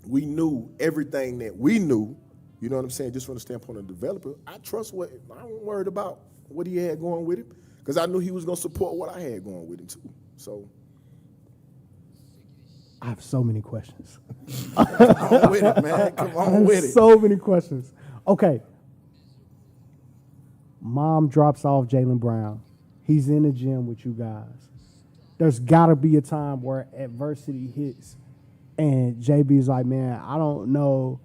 we knew everything that we knew, you know what I'm saying, just from the standpoint of the developer. I wasn't worried about what he had going with him because I knew he was going to support what I had going with him too. So I have so many questions. Come on with it, man. Come on with it. So many questions. Okay. Mom drops off Jaylen Brown. He's in the gym with you guys. There's got to be a time where adversity hits and JB's like, man, I don't know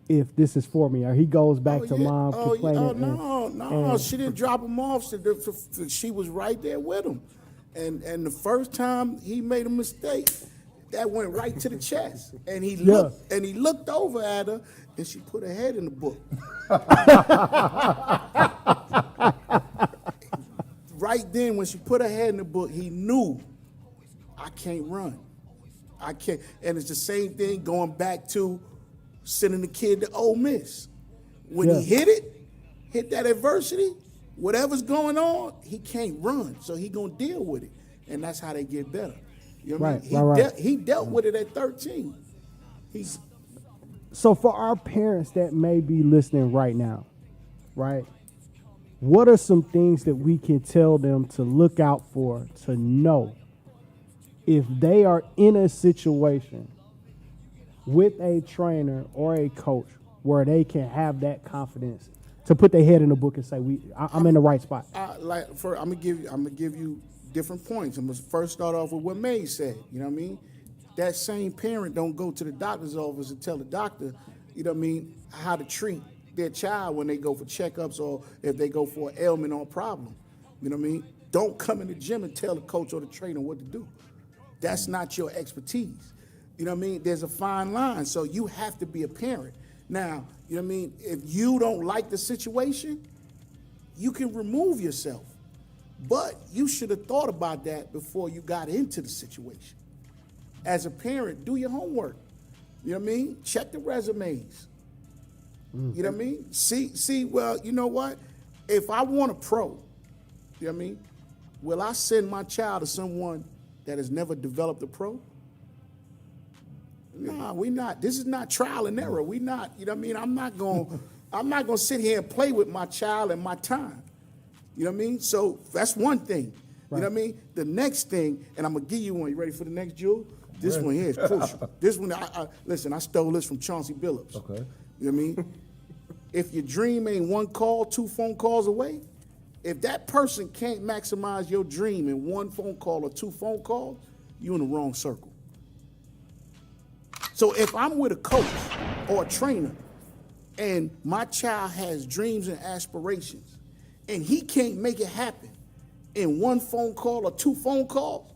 if this is for me. Or he goes back to mom complaining. No. She didn't drop him off. She was right there with him. And the first time he made a mistake, that went right to the chest. And he looked over at her, and she put her head in the book. Right then, when she put her head in the book, he knew, I can't run. I can't. And it's the same thing going back to sending the kid to Ole Miss. When he hit that adversity, whatever's going on, he can't run, so he gonna deal with it, and that's how they get better. You know what I mean? He dealt with it at 13. So for our parents that may be listening right now, right? What are some things that we can tell them to look out for, to know if they are in a situation with a trainer or a coach where they can have that confidence to put their head in the book and say, I'm in the right spot? I'm gonna give you different points. I'm gonna first start off with what May said. You know what I mean? That same parent don't go to the doctor's office and tell the doctor, you know what I mean, how to treat their child when they go for checkups or if they go for an ailment or a problem. You know what I mean? Don't come in the gym and tell the coach or the trainer what to do. That's not your expertise. You know what I mean? There's a fine line, so you have to be a parent. Now, you know what I mean? If you don't like the situation, you can remove yourself. But you should have thought about that before you got into the situation. As a parent, do your homework. You know what I mean? Check the resumes. You know what I mean? See, well, you know what? If I want a pro, you know what I mean? Will I send my child to someone that has never developed a pro? Nah, we not. This is not trial and error. We not, you know what I mean? I'm not gonna sit here and play with my child and my time. You know what I mean? So that's one thing. Right. You know what I mean? The next thing, and I'm gonna give you one. You ready for the next, Jewel? This one here is crucial. This one, listen, I stole this from Chauncey Billups. Okay. You know what I mean? If your dream ain't one call, 2 phone calls away, if that person can't maximize your dream in 1 phone call or 2 phone calls, you're in the wrong circle. So if I'm with a coach or a trainer and my child has dreams and aspirations and he can't make it happen in 1 phone call or 2 phone calls,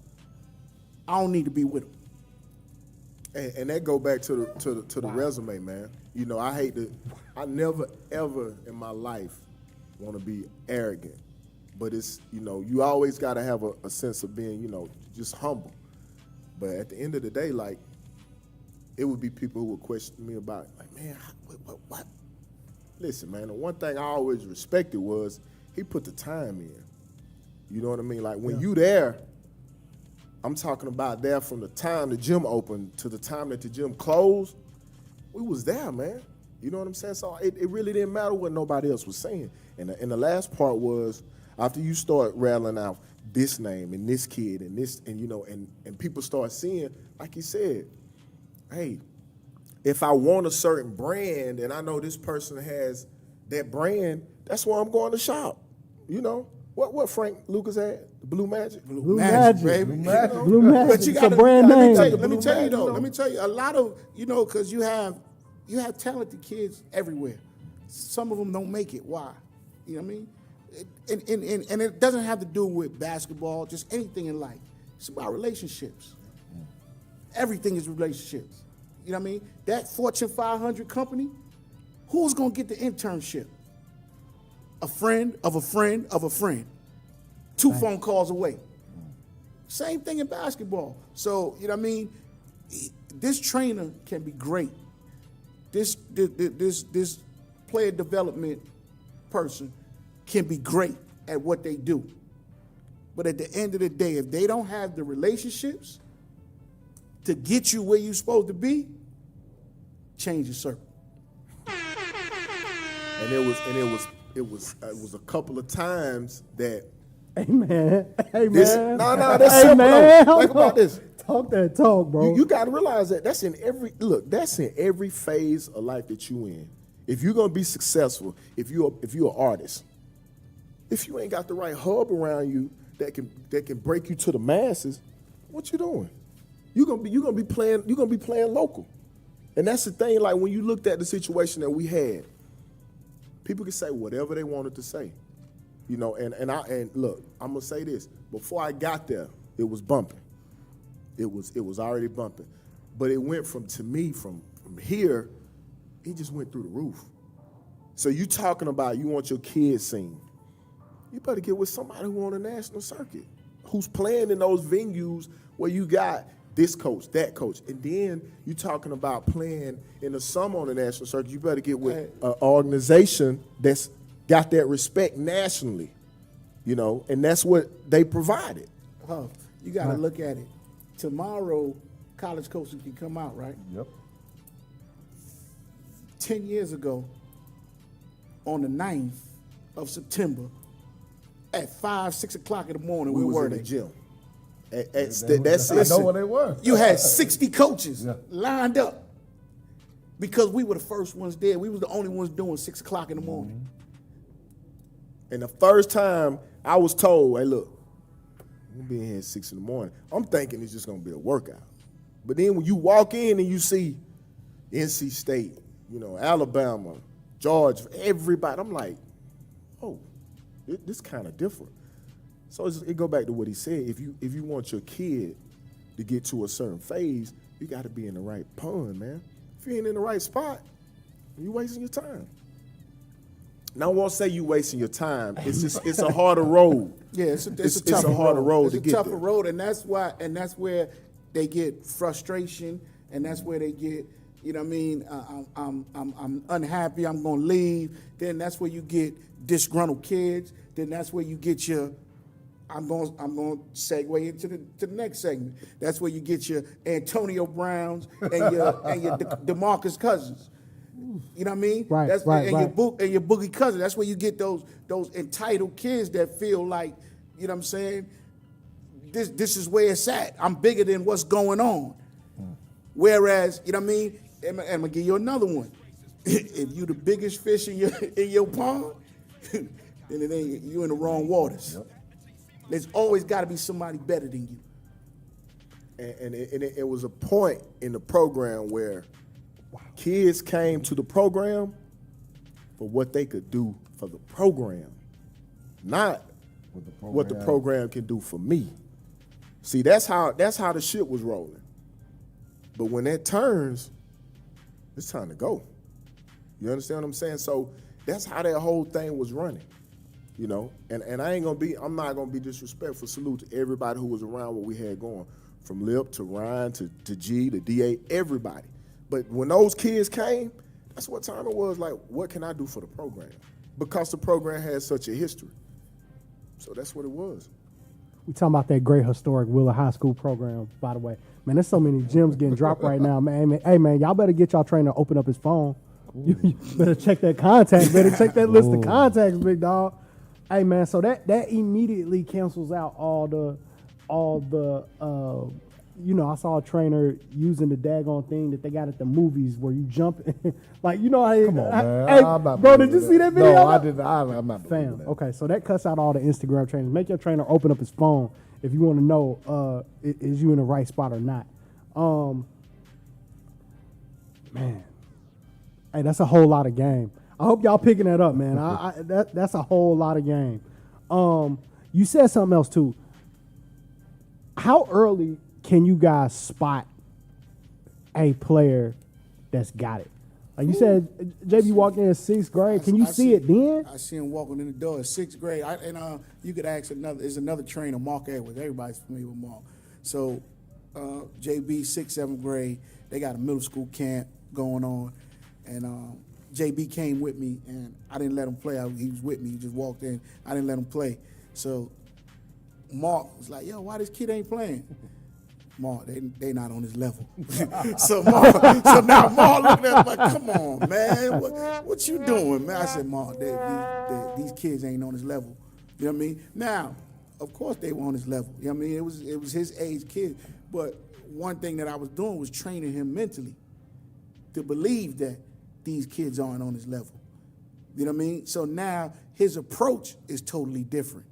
I don't need to be with him. And that go back to the resume, man. You know, I never ever in my life want to be arrogant, but it's, you know, you always got to have a sense of being, you know, just humble. But at the end of the day, like, it would be people who would question me about, like, man, what? Listen, man, the one thing I always respected was he put the time in. You know what I mean? Like, when you there, I'm talking about there from the time the gym opened to the time that the gym closed, we was there, man. You know what I'm saying? So it really didn't matter what nobody else was saying. And the last part was, after you start rattling out this name and this kid and this, and you know, and people start seeing, like you said, hey, if I want a certain brand and I know this person has that brand, that's where I'm going to shop. You know? What Frank Lucas had? The Blue Magic? Blue Magic, baby. Blue Magic. Blue Magic. But you It's gotta, a brand name. Let me tell you though, a lot of, you know, because you have talented kids everywhere. Some of them don't make it. Why? You know what I mean? And it doesn't have to do with basketball, just anything in life. It's about relationships. Everything is relationships. You know what I mean? That Fortune 500 company, who's going to get the internship? A friend of a friend of a friend. 2 phone calls away. Same thing in basketball. So, you know what I mean? This trainer can be great. This player development person can be great at what they do. But at the end of the day, if they don't have the relationships to get you where you're supposed to be, change the circle. And it was a couple of times that. Hey man. That's simple. Man. Think about this. Talk that talk, bro. You got to realize that that's in every phase of life that you in. If you're gonna be successful, if you're an artist, if you ain't got the right hub around you that can break you to the masses, what you doing? You're gonna be playing local. And that's the thing, like when you looked at the situation that we had, people could say whatever they wanted to say. You know, and look, I'm gonna say this. Before I got there, it was bumping. It was already bumping. But it went from here, it just went through the roof. So you talking about you want your kids seen. You better get with somebody who on the national circuit, who's playing in those venues where you got this coach, that coach. And then you talking about playing in the summer on the national circuit, you better get with an organization that's got that respect nationally, you know, and that's what they provided. Huff, you got to look at it. Tomorrow, college coaches can come out, right? Yep. 10 years ago, on the 9th of September, at 5, 6 o'clock in the morning, We where was were in they? the gym. That's I know where they were. You had 60 coaches Yeah. lined up because we were the first ones there. We was the only ones doing 6 o'clock in the morning. And the first time I was told, hey, look, we'll be in here at 6 in the morning, I'm thinking it's just going to be a workout. But then when you walk in and you see NC State, you know, Alabama, Georgia, everybody, I'm like, oh, this kind of different. So it go back to what he said. If you want your kid to get to a certain phase, you got to be in the right pond, man. If you ain't in the right spot, you wasting your time. Now, I won't say you wasting your time. It's a harder road. Yeah, it's It's a tougher a harder road to It's get a tougher there. road, and that's where they get frustration, and that's where they get, you know what I mean, I'm unhappy, I'm gonna leave. Then that's where you get disgruntled kids. Then that's where you get your, I'm going to segue into the next segment. That's where you get your Antonio Browns and your DeMarcus Cousins. You know what I mean? Right, That's right, and right. your Boogie Cousins. That's where you get those entitled kids that feel like, you know what I'm saying? This is where it's at. I'm bigger than what's going on. Whereas, you know what I mean? I'm gonna give you another one. If you the biggest fish in your pond, then it ain't, you in the wrong waters. Yep. There's always got to be somebody better than you. And it was a point in the program where kids came to the program for what they could do for the program, not what the program can do for me. See, that's how the shit was rolling. But when that turns, it's time to go. You understand what I'm saying? So that's how that whole thing was running. You know, and I'm not gonna be disrespectful. Salute to everybody who was around what we had going, from Lip to Ryan to G to DA, everybody. But when those kids came, that's what time it was. Like, what can I do for the program? Because the program has such a history. So that's what it was. We talking about that great historic Wheeler High School program, by the way. Man, there's so many gems getting dropped right now, man. Hey, man, y'all better get y'all trainer to open up his phone. You better check that contact. Better check that list of contacts, big dog. Hey, man, so that immediately cancels out all the you know, I saw a trainer using the daggone thing that they got at the movies where you jump like, you know how Come on, man. Hey, I'm not bro, did believing you see that video? No, I didn't. I'm not believing Fam, that. okay, so that cuts out all the Instagram trainers. Make your trainer open up his phone if you want to know is you in the right spot or not. Man, hey, that's a whole lot of game. I hope y'all picking that up, man. That's a whole lot of game. You said something else too. How early can you guys spot a player that's got it? Like you said, JB walked in 6th grade. Can you see it then? I see him walking in the door in 6th grade. You could ask there's another trainer, Mark Edwards. Everybody's familiar with Mark. So JB, 6th, 7th grade, they got a middle school camp going on. And JB came with me, and I didn't let him play. He was with me. He just walked in. I didn't let him play. So Mark was like, yo, why this kid ain't playing? Mark, they not on his level. so now Mark looking at him like, come on, man, what you doing, man? I said, Mark, these kids ain't on his level. You know what I mean? Now, of course they were on his level. You know what I mean? It was his age kid. But one thing that I was doing was training him mentally to believe that these kids aren't on his level. You know what I mean? So now his approach is totally different.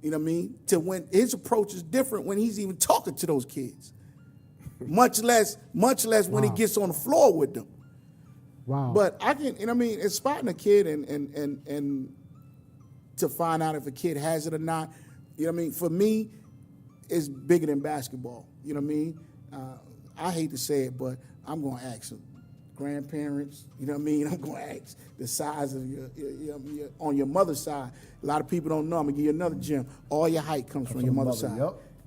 You know what I mean? To when his approach is different when he's even talking to those kids. Much less when he gets on the floor with them. Wow. But I can, you know what I mean, it's spotting a kid and to find out if a kid has it or not. You know what I mean? For me, it's bigger than basketball. You know what I mean? I hate to say it, but I'm going to ask them. Grandparents, you know what I mean? I'm going to ask the size of your on your mother's side. A lot of people don't know. I'm going to give you another gem. All your height comes from your mother's side.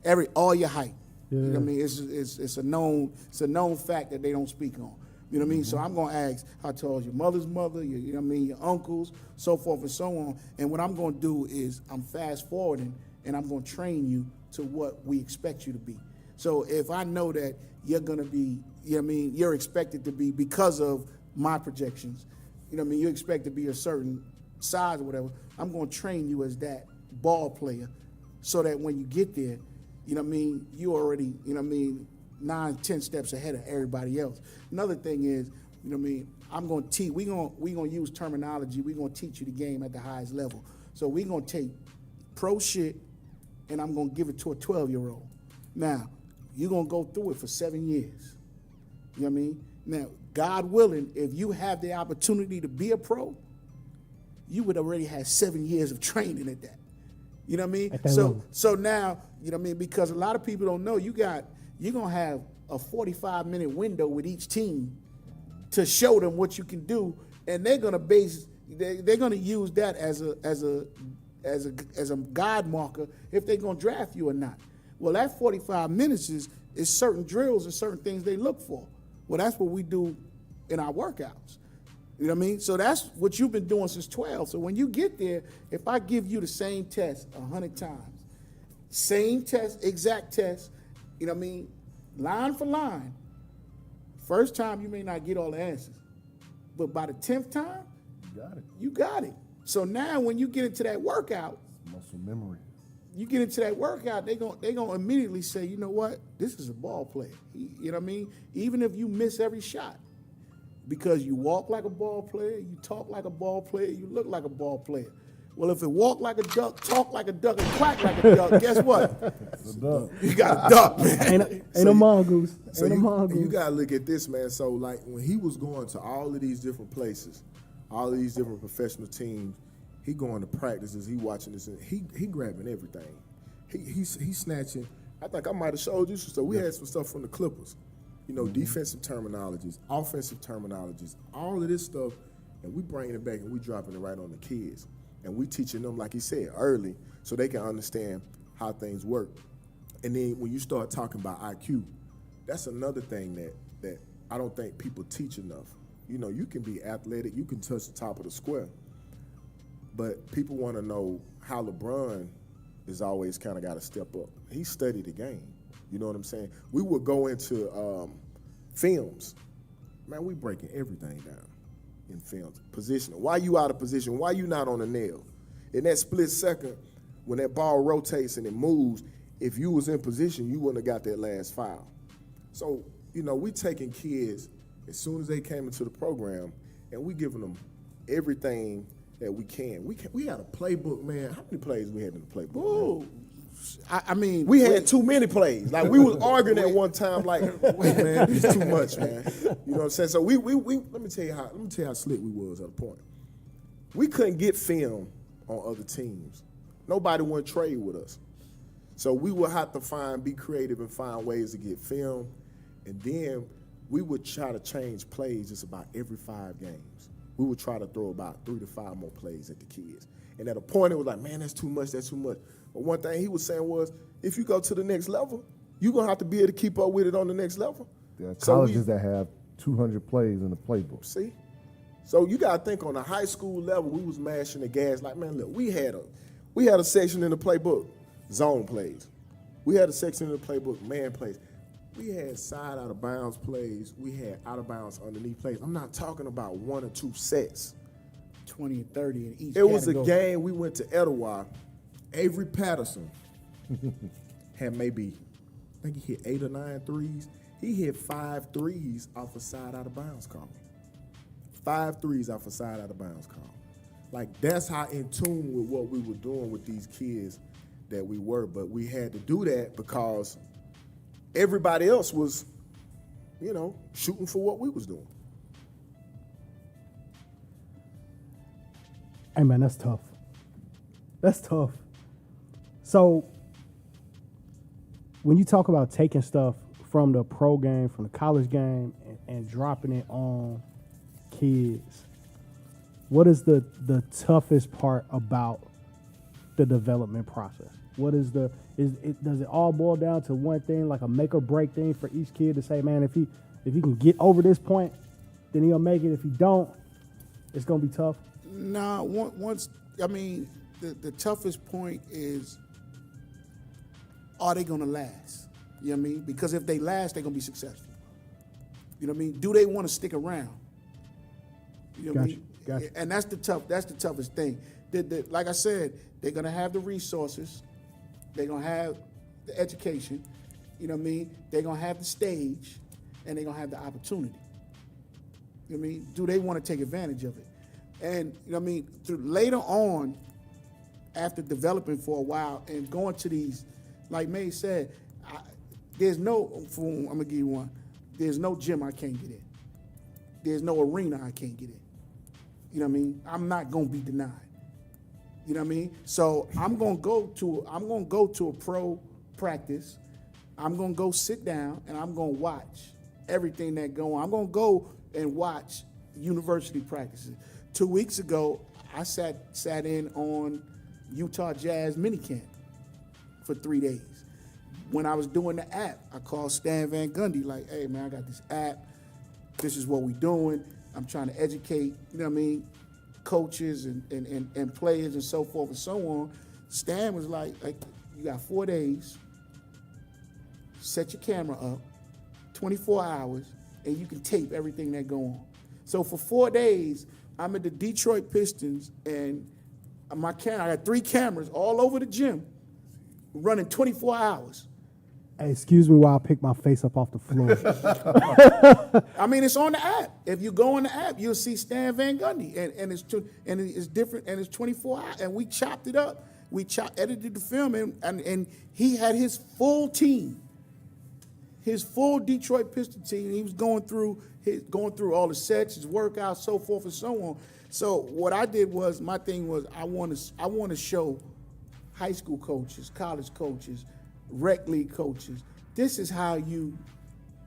Yep. All your height. Yeah. You know what I mean? It's a known fact that they don't speak on. You know what I mean? So I'm going to ask how tall is your mother's mother, you know what I mean, your uncles, so forth and so on. And what I'm going to do is I'm fast forwarding and I'm going to train you to what we expect you to be. So if I know that you're going to be, you know what I mean, you're expected to be because of my projections, you know what I mean, you expect to be a certain size or whatever, I'm going to train you as that ball player so that when you get there, you know what I mean, you already, you know what I mean, 9-10 steps ahead of everybody else. Another thing is, you know what I mean, I'm going to teach, we're going to use terminology, we're going to teach you the game at the highest level. So we're going to take pro shit and I'm going to give it to a 12-year-old. Now, you're going to go through it for 7 years. You know what I mean? Now, God willing, if you have the opportunity to be a pro, you would already have 7 years of training at that. You know what I mean? So now, you know what I mean, because a lot of people don't know, you're going to have a 45-minute window with each team to show them what you can do, and they're going to use that as a guide marker if they're going to draft you or not. Well, that 45 minutes is certain drills and certain things they look for. Well, that's what we do in our workouts. You know what I mean? So that's what you've been doing since 12. So when you get there, if I give you the same test 100 times, same test, exact test, you know what I mean, line for line, first time you may not get all the answers, but by the 10th time, you got it. So now when you get into that workout, muscle memory. You get into that workout, they gonna immediately say, you know what, this is a ball player. You know what I mean? Even if you miss every shot, because you walk like a ball player, you talk like a ball player, you look like a ball player. Well, if it walk like a duck, talk like a duck, and quack like a duck, guess what? It's a duck. You got a duck, man. Ain't a mongoose. So Ain't a mongoose. you gotta look at this, man. So like when he was going to all of these different places, all of these different professional teams, he going to practices, he watching this, and he grabbing everything. He snatching. I think I might have showed you some stuff. We had some stuff from the Clippers, you know, defensive terminologies, offensive terminologies, all of this stuff, and we bringing it back and we dropping it right on the kids, and we teaching them, like he said, early, so they can understand how things work. And then when you start talking about IQ, that's another thing that I don't think people teach enough. You know, you can be athletic, you can touch the top of the square, but people want to know how LeBron is always kind of got to step up. He studied the game. You know what I'm saying? We would go into films. Man, we breaking everything down in films. Positioning. Why you out of position? Why you not on the nail? In that split second, when that ball rotates and it moves, if you was in position, you wouldn't have got that last foul. So, you know, we taking kids as soon as they came into the program, and we giving them everything that we can. We had a playbook, man. How many plays we had in the playbook? Ooh. I mean, we had too many plays. Like we was arguing at one time. Like, wait, man, it's too much, man. You know what I'm saying? So we let me tell you how slick we was at a point. We couldn't get film on other teams. Nobody wanted to trade with us. So we would have to be creative and find ways to get film, and then we would try to change plays just about every 5 games. We would try to throw about 3 to 5 more plays at the kids. And at a point, it was like, man, that's too much. But one thing he was saying was, if you go to the next level, you're going to have to be able to keep up with it on the next level. There are colleges that have 200 plays in the playbook. See? So you got to think on a high school level, we was mashing the gas. Like, man, look, we had a section in the playbook, zone plays. We had a section in the playbook, man plays. We had side out of bounds plays. We had out of bounds underneath plays. I'm not talking about 1 or 2 sets. 20 and 30 in each. It was a game we went to Etowah. Avery Patterson had maybe, I think he hit 8 or 9 threes. He hit 5 threes off a side out of bounds call. 5 threes off a side out of bounds call. Like, that's how in tune with what we were doing with these kids that we were. But we had to do that because everybody else was, you know, shooting for what we was doing. Hey, man, that's tough. That's tough. So when you talk about taking stuff from the pro game, from the college game, and dropping it on kids, what is the toughest part about the development process? What is does it all boil down to one thing, like a make or break thing for each kid to say, man, if he can get over this point, then he'll make it. If he don't, it's gonna be tough. Nah, once I mean, the toughest point is, are they gonna last? You know what I mean? Because if they last, they're gonna be successful. You know what I mean? Do they want to stick around? You know what I mean? Gotcha. And that's the toughest thing. Like I said, they're gonna have the resources, they're gonna have the education, you know what I mean? They're gonna have the stage, and they're gonna have the opportunity. You know what I mean? Do they want to take advantage of it? And you know what I mean? Later on, after developing for a while and going to these, like May said, I'm gonna give you one. There's no gym I can't get in. There's no arena I can't get in. You know what I mean? I'm not gonna be denied. You know what I mean? So I'm gonna go to a pro practice. I'm gonna go sit down and I'm gonna watch everything that go on. I'm gonna go and watch university practices. 2 weeks ago, I sat in on Utah Jazz minicamp for 3 days. When I was doing the app, I called Stan Van Gundy, like, hey man, I got this app. This is what we doing. I'm trying to educate, you know what I mean, coaches and players and so forth and so on. Stan was like, you got 4 days, set your camera up, 24 hours, and you can tape everything that go on. So for 4 days, I'm at the Detroit Pistons, and I got 3 cameras all over the gym, running 24 hours. Hey, excuse me while I pick my face up off the floor. I mean, it's on the app. If you go on the app, you'll see Stan Van Gundy, and it's different, and it's 24 hours. And we chopped it up. We edited the film, and he had his full team, his full Detroit Pistons team. He was going through all the sets, his workouts, so forth and so on. So what I did was, my thing was, I want to show high school coaches, college coaches, rec league coaches, this is how you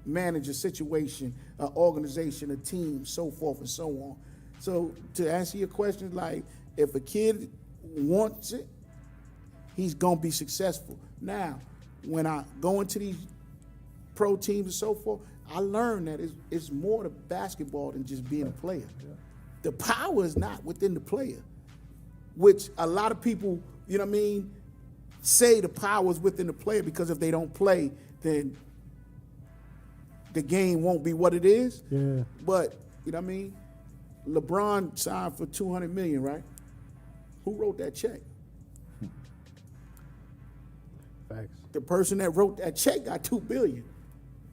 manage a situation, an organization, a team, so forth and so on. So to answer your question, like, if a kid wants it, he's gonna be successful. Now, when I go into these pro teams and so forth, I learned that it's more to basketball than just being a player. Yeah. The power is not within the player, which a lot of people, you know what I mean, say the power is within the player, because if they don't play, then the game won't be what it is. Yeah. But, you know what I mean? LeBron signed for $200 million, right? Who wrote that check? Facts. The person that wrote that check got $2 billion.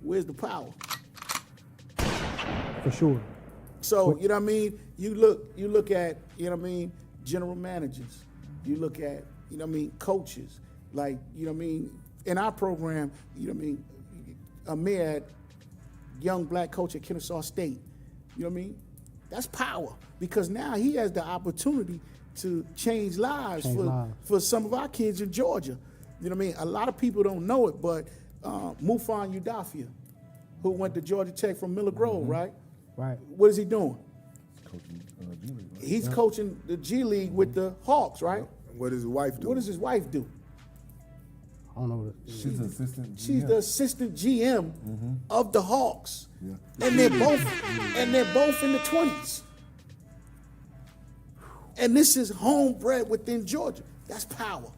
Where's the power? For sure. So, you know what I mean? You look at, you know what I mean, general managers. You look at, you know what I mean, coaches. Like, you know what I mean, in our program, you know what I mean, Amir had young black coach at Kennesaw State. You know what I mean? That's power, because now he has the opportunity to change lives for some of our kids in Georgia. You know what I mean? A lot of people don't know it, but Mufan Udafia, who went to Georgia Tech from Miller Grove, right? Right. What is he doing? Coaching G League, right? He's coaching the G League with the Hawks, right? What does his wife do? What does his wife do? I don't know. She's the assistant. She's the assistant GM of the Hawks, Yeah. and they're both in the 20s. And this is homebred within Georgia. That's power.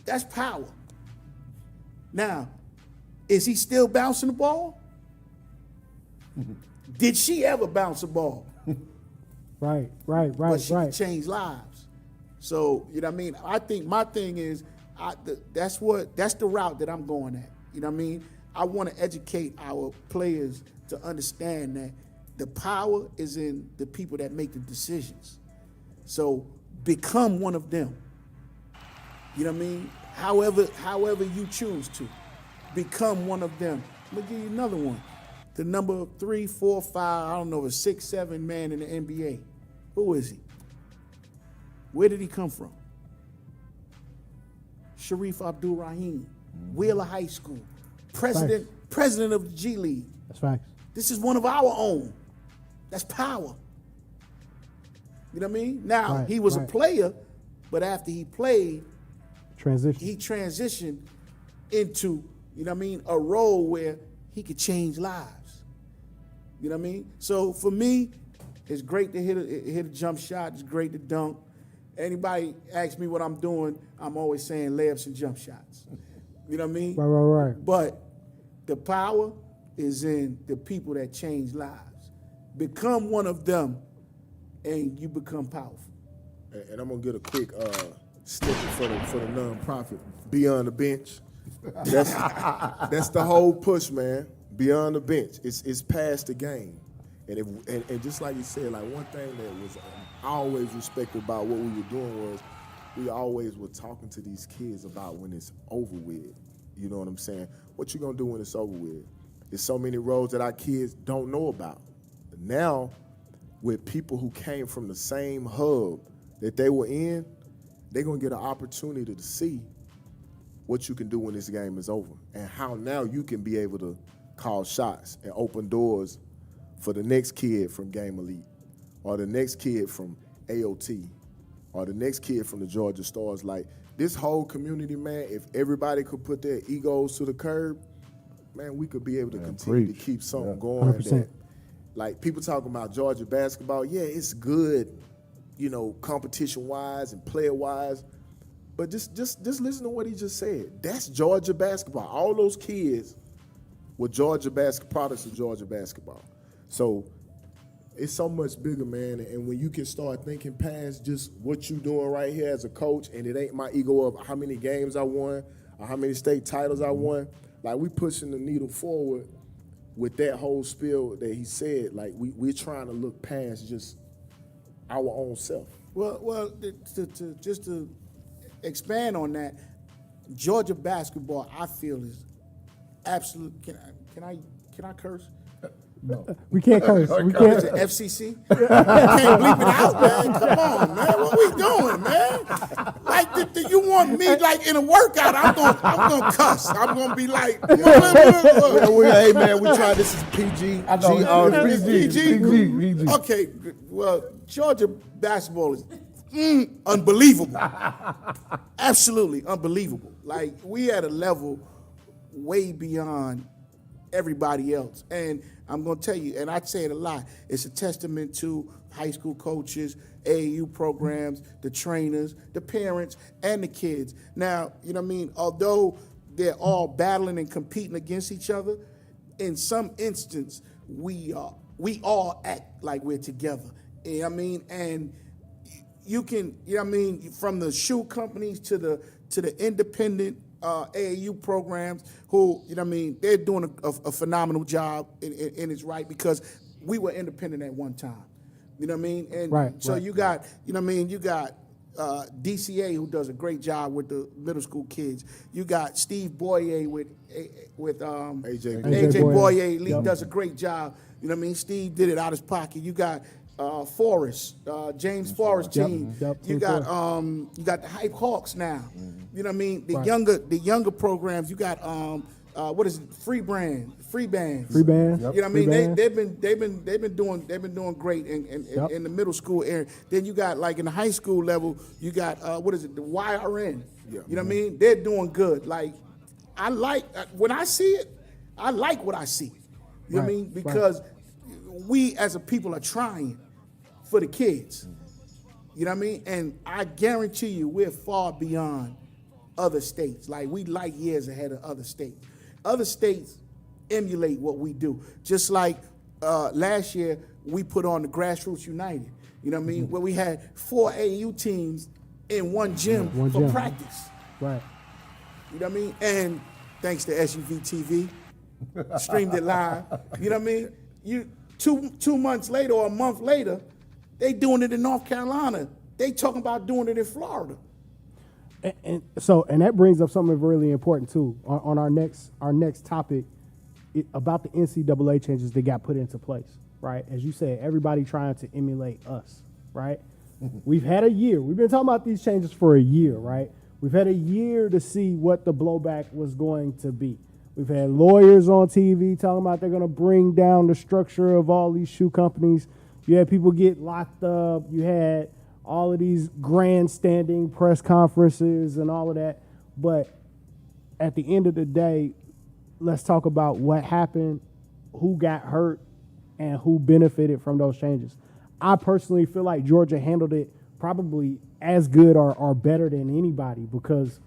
That's power. Now, is he still bouncing the ball? Did she ever bounce a ball? Right. But she can change lives. So, you know what I mean? I think my thing is, that's the route that I'm going at. You know what I mean? I want to educate our players to understand that the power is in the people that make the decisions. So become one of them. You know what I mean? However you choose to, become one of them. I'm gonna give you another one. The number 3, 4, 5, I don't know, a 6, 7 man in the NBA. Who is he? Where did he come from? Sharif Abdul-Rahim, Wheeler High School, president of the G League. That's facts. This is one of our own. That's power. You know what I mean? Now, he was a player, but after he played, he transitioned into, you know what I mean, a role where he could change lives. You know what I mean? So for me, it's great to hit a jump shot. It's great to dunk. Anybody asks me what I'm doing, I'm always saying layups and jump shots. You know what I mean? Right. But the power is in the people that change lives. Become one of them, and you become powerful. And I'm gonna get a quick snippet for the nonprofit. Beyond the bench. That's the whole push, man. Beyond the bench. It's past the game. And just like you said, like one thing that was I always respected about what we were doing was we always were talking to these kids about when it's over with. You know what I'm saying? What you gonna do when it's over with? There's so many roads that our kids don't know about. Now, with people who came from the same hub that they were in, they're gonna get an opportunity to see what you can do when this game is over and how now you can be able to call shots and open doors for the next kid from Game Elite or the next kid from AOT or the next kid from the Georgia Stars. Like, this whole community, man, if everybody could put their egos to the curb, man, we could be able to continue to keep something going. 100%. That, like, people talking about Georgia basketball, yeah, it's good, you know, competition-wise and player-wise, but just listen to what he just said. That's Georgia basketball. All those kids were Georgia products of Georgia basketball. So it's so much bigger, man. And when you can start thinking past just what you doing right here as a coach, and it ain't my ego of how many games I won or how many state titles I won, like, we pushing the needle forward with that whole spiel that he said. Like, we're trying to look past just our own self. Well, to expand on that, Georgia basketball, I feel, is absolute. Can I curse? No. We can't curse. We Is can't. it FCC? Can't bleep it out, man. Come on, man. What we doing, man? Like, do you want me, like, in a workout? I'm gonna cuss. I'm gonna be like, Hey, man, we tried this as PG. I know. PG. Okay, well, Georgia basketball is unbelievable. Absolutely unbelievable. Like, we at a level way beyond everybody else. And I'm going to tell you, and I say it a lot, it's a testament to high school coaches, AAU programs, the trainers, the parents, and the kids. Now, you know what I mean? Although they're all battling and competing against each other, in some instance, we all act like we're together. You know what I mean? And you can, you know what I mean, from the shoe companies to the independent AAU programs who, you know what I mean, they're doing a phenomenal job, and it's right because we were independent at one time. You know what I mean? And so you got, you know what I mean, you got DCA who does a great job with the middle school kids. You got Steve Boyer with AJ Boyer. Lee does a great job. You know what I mean? Steve did it out his pocket. You got Forrest, James Forrest team. You got the Hype Hawks now. You know what I mean? The younger programs. You got what is it? Free bands. Free bands. You know what I mean? They've been doing great in the middle school area. Then you got, like, in the high school level, you got what is it? The YRN. You know what I mean? They're doing good. Like, I like when I see it. I like what I see. You know what I mean? Because we as a people are trying for the kids. You know what I mean? And I guarantee you we're far beyond other states. Like, we light years ahead of other states. Other states emulate what we do. Just like last year we put on the Grassroots United. You know what I mean? Where we had 4 AAU teams in one gym for practice. Right. You know what I mean? And thanks to SUV TV, streamed it live. You know what I mean? You 2 months later or a month later, they doing it in North Carolina. They talking about doing it in Florida. And that brings up something really important too on our next topic about the NCAA changes that got put into place. Right, as you said, everybody trying to emulate us. Right, we've had a year. We've been talking about these changes for a year. Right, we've had a year to see what the blowback was going to be. We've had lawyers on TV talking about they're going to bring down the structure of all these shoe companies. You had people get locked up. You had all of these grandstanding press conferences and all of that. But at the end of the day, let's talk about what happened, who got hurt, and who benefited from those changes. I personally feel like Georgia handled it probably as good or better than anybody because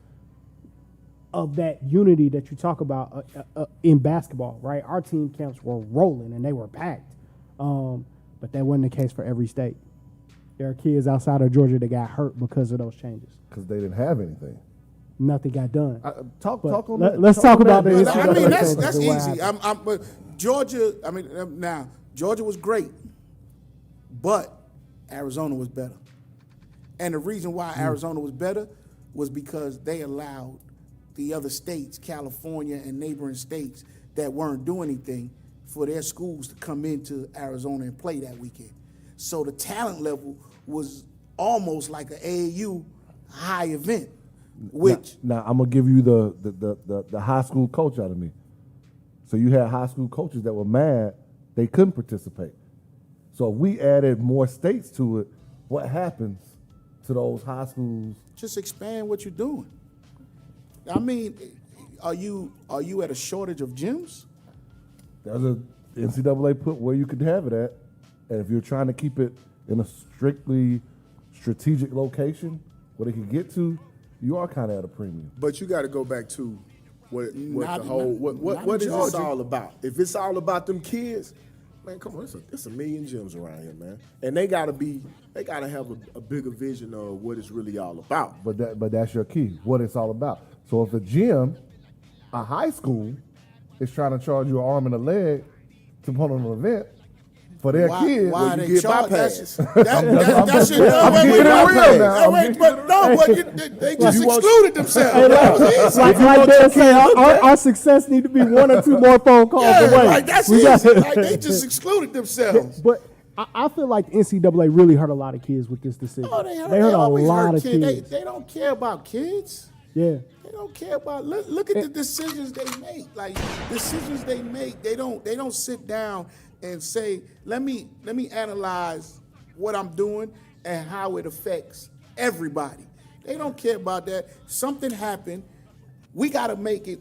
of that unity that you talk about in basketball, right? Our team camps were rolling and they were packed, but that wasn't the case for every state. There are kids outside of Georgia that got hurt because of those changes. Because they didn't have anything. Nothing got done. Talk on that. Let's talk about that. I mean, that's easy. But Georgia, now, Georgia was great, but Arizona was better. And the reason why Arizona was better was because they allowed the other states, California and neighboring states that weren't doing anything, for their schools to come into Arizona and play that weekend. So the talent level was almost like an AAU high event. Which now I'm gonna give you the high school coach out of me. So you had high school coaches that were mad they couldn't participate. So if we added more states to it, what happens to those high schools? just expand what you're doing. I mean, are you at a shortage of gyms? There's a NCAA put where you could have it at, and if you're trying to keep it in a strictly strategic location where they can get to, you are kind of at a premium. But you got to go back to what is this Georgia. all about? If it's all about them kids, man, come on, it's a million gyms around here, man, and they gotta have a bigger vision of what it's really all about. But that's your key, what it's all about. So if a gym, a high school, is trying to charge you an arm and a leg to put on an event for their kids, Why you they get charge? bypassed. That's it. They just excluded themselves. It's like they say, our success need to be one or two more phone calls away. Like that's easy. Like they just excluded themselves. But I feel like the NCAA really hurt a lot of kids with this decision. Oh, they hurt a lot of kids. They don't care about kids. Yeah. They don't care about. Look at the decisions they make. Like decisions they make, they don't sit down and say, let me analyze what I'm doing and how it affects everybody. They don't care about that. Something happened. We got to make it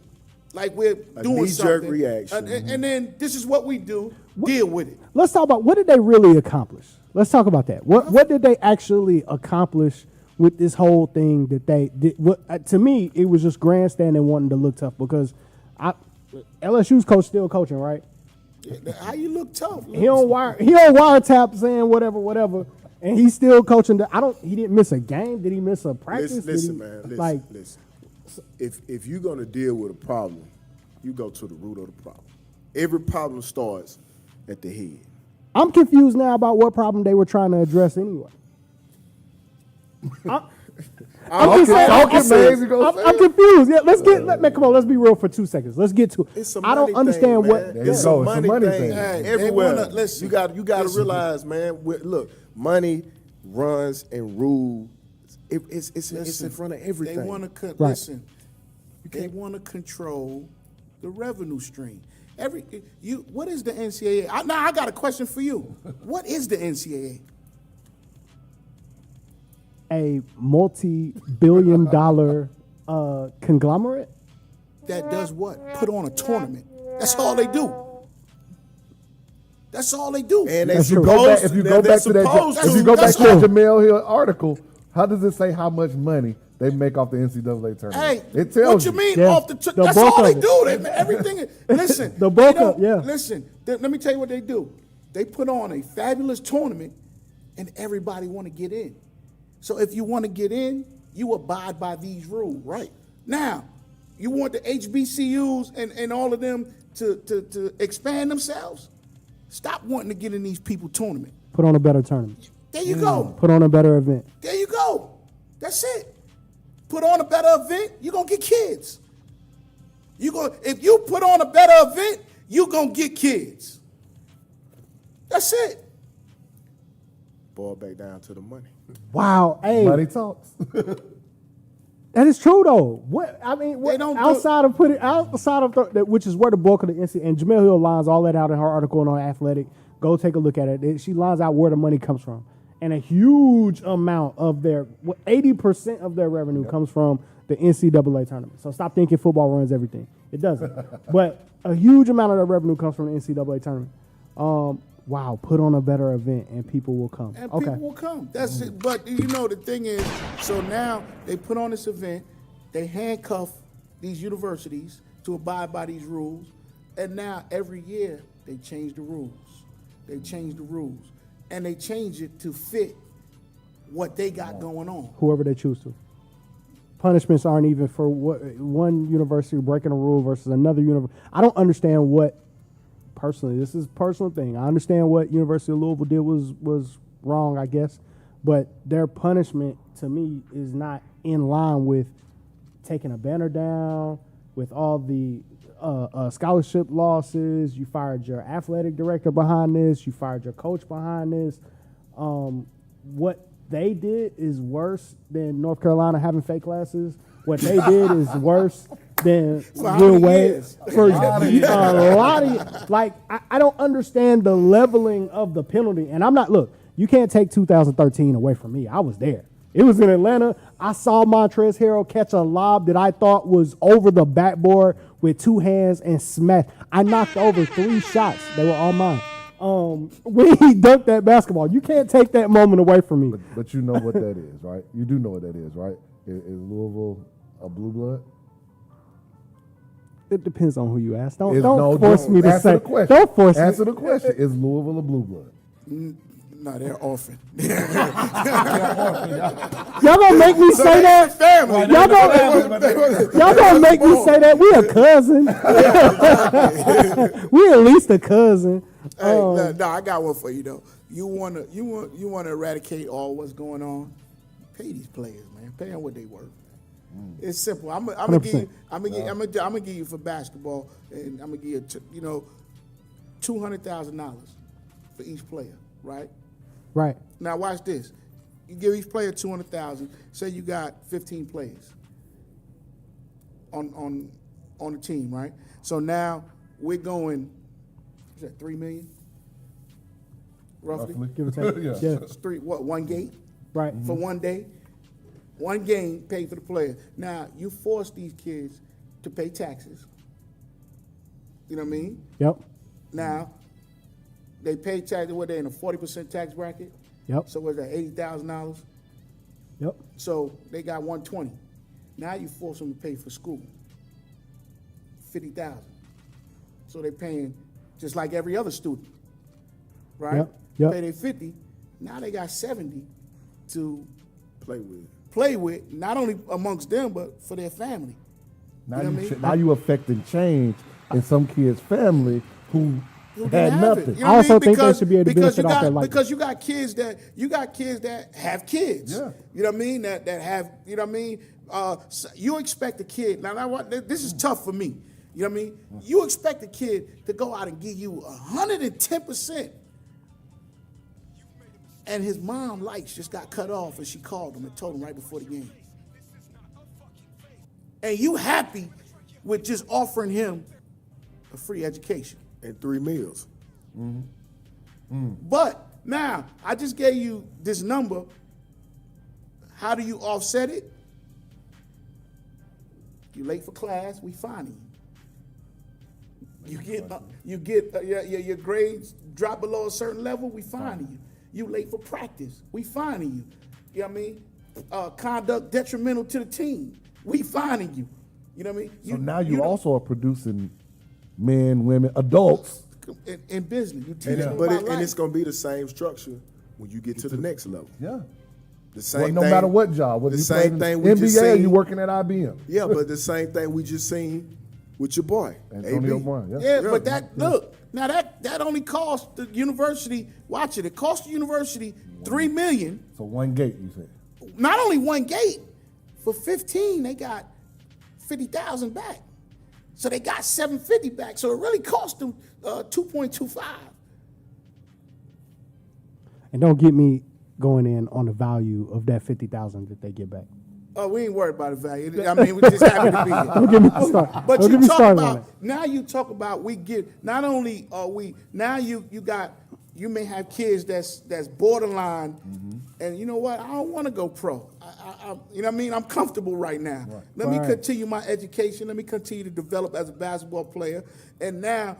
like we're doing knee-jerk something. reaction. And then this is what we do. Deal with it. Let's talk about what did they really accomplish. Let's talk about that. What did they actually accomplish with this whole thing that they did? To me, it was just grandstanding, wanting to look tough LSU's coach still coaching, right? How you look tough? He on wiretap saying whatever, and he's still coaching. He didn't miss a game. Did he miss a practice? Listen. If you're gonna deal with a problem, you go to the root of the problem. Every problem starts at the head. I'm confused now about what problem they were trying to address anyway. I'm confused. Yeah, come on, let's be real for 2 seconds. Let's get to it. I don't understand what it's a money thing. Everywhere. You got to realize, man. Look, money runs and rules. It's in front of everything. They want to listen. They want to control the revenue stream. What is the NCAA? Now I got a question for you. What is the NCAA? A multi-billion-dollar conglomerate that does what? Put on a tournament. That's all they do. That's all they do. And if you go back to that Jamel Hill article, how does it say how much money they make off the NCAA tournament? Hey, it tells what you mean Yeah. off the that's all they do. Everything. Listen, the bulk of Listen, let me tell you what they do. They put on a fabulous tournament, and everybody want to get in. So if you want to get in, you abide by these rules. Right. Now, you want the HBCUs and all of them to expand themselves? Stop wanting to get in these people tournament. Put on a better tournament. There you go. Put on a better event. There you go. That's it. Put on a better event, you're going to get kids. If you put on a better event, you're going to get kids. That's it. Boil back down to the money. Wow. Hey. Money talks. That is true though. What I mean, They don't outside of which is where the bulk of the NCAA, and Jamel Hill lines all that out in her article on Athletic. Go take a look at it. She lines out where the money comes from, and a huge amount of 80% of their revenue comes from the NCAA tournament. So stop thinking football runs everything. It doesn't. But a huge amount of their revenue comes from the NCAA tournament. Wow, put on a better event and people will come. And Okay. people will come. That's it. But the thing is, so now they put on this event, they handcuff these universities to abide by these rules, and now every year they change the rules. They change the rules. And they change it to fit what they got going on. Whoever they choose to. Punishments aren't even for one university breaking a rule versus another university. I don't understand what, personally, this is a personal thing. I understand what University of Louisville did was wrong, I guess, but their punishment to me is not in line with taking a banner down, with all the scholarship losses. You fired your athletic director behind this. You fired your coach behind this. What they did is worse than North Carolina having fake classes. What they did is worse than Will Wade. For a lot of, like, I don't understand the leveling of the penalty. And I'm not, look, you can't take 2013 away from me. I was there. It was in Atlanta. I saw Montrezl Harrell catch a lob that I thought was over the backboard with two hands and smash. I knocked over 3 shots. They were all mine. When he dunked that basketball, you can't take that moment away from me. But you know what that is, right? You do know what that is, right? Is Louisville a blue blood? It depends on who you ask. Don't Don't force me to answer say. the question. Don't force me. Answer the question. Is Louisville a blue blood? No, they're orphan. Y'all gonna make me say that? Family. Y'all gonna make me say that? We a cousin. We at least a cousin. Hey, no, I got one for you though. You wanna eradicate all what's going on? Pay these players, man. Pay them what they worth. It's simple. I'm gonna give you for basketball, and I'm gonna give you $200,000 for each player, right? Right. Now watch this. You give each player $200,000. Say you got 15 players on the team, right? So now we're going. Is that $3 million? Roughly. Give or take. Yeah. Yeah. It's one gate Right. for one day. One game paid for the player. Now you force these kids to pay taxes. You know what I mean? Yep. Now they pay tax. What, they in a 40% tax bracket? Yep. So what's that? $80,000. Yep. So they got $120. Now you force them to pay for school. $50,000. So they're paying just like every other student, right? Yep. Pay their $50. Now they got $70 to play with. Not only amongst them but for their family. Now You know what I mean? now you affecting change in some kid's family who had nothing. You know I what also mean? think they should be able to benefit off their life. Because you got kids that have kids. Yeah. You know what I mean? That have, you know what I mean? So you expect a kid, this is tough for me. You know what I mean? You expect a kid to go out and give you 110%. And his mom lights just got cut off, and she called him and told him right before the game. And you happy with just offering him a free education. And 3 meals. But now, I just gave you this number. How do you offset it? You late for class, we fine you. You get your grades drop below a certain level, we fine you. You late for practice, we fining you. You know what I mean? Conduct detrimental to the team, we fining you. You know what I mean? So now you also are producing men, women, adults. In business, you teach them But about life. and it's going to be the same structure when you get to the next level. Yeah. The same No thing, matter what job, whether the you same play thing we just NBA or seen. you working at IBM. Yeah, but the same thing we just seen with your boy, Antonio AB. Brown, yeah. Yeah, but that only cost the university. Watch it. It cost the university $3 million. So one gate, you said. Not only one gate. For 15, they got 50,000 back. So they got 750 back. So it really cost them 2.25. And don't get me going in on the value of that 50,000 that they get back. Oh, we ain't worried about the value. I mean, we're just happy to be here. Don't get me started. But Don't you get me talk started on about now. You talk about we get. Not only are we now, you may have kids that's borderline, and you know what? I don't want to go pro. You know what I mean? I'm comfortable right now. Right. Let me continue my education. Let me continue to develop as a basketball player. And now,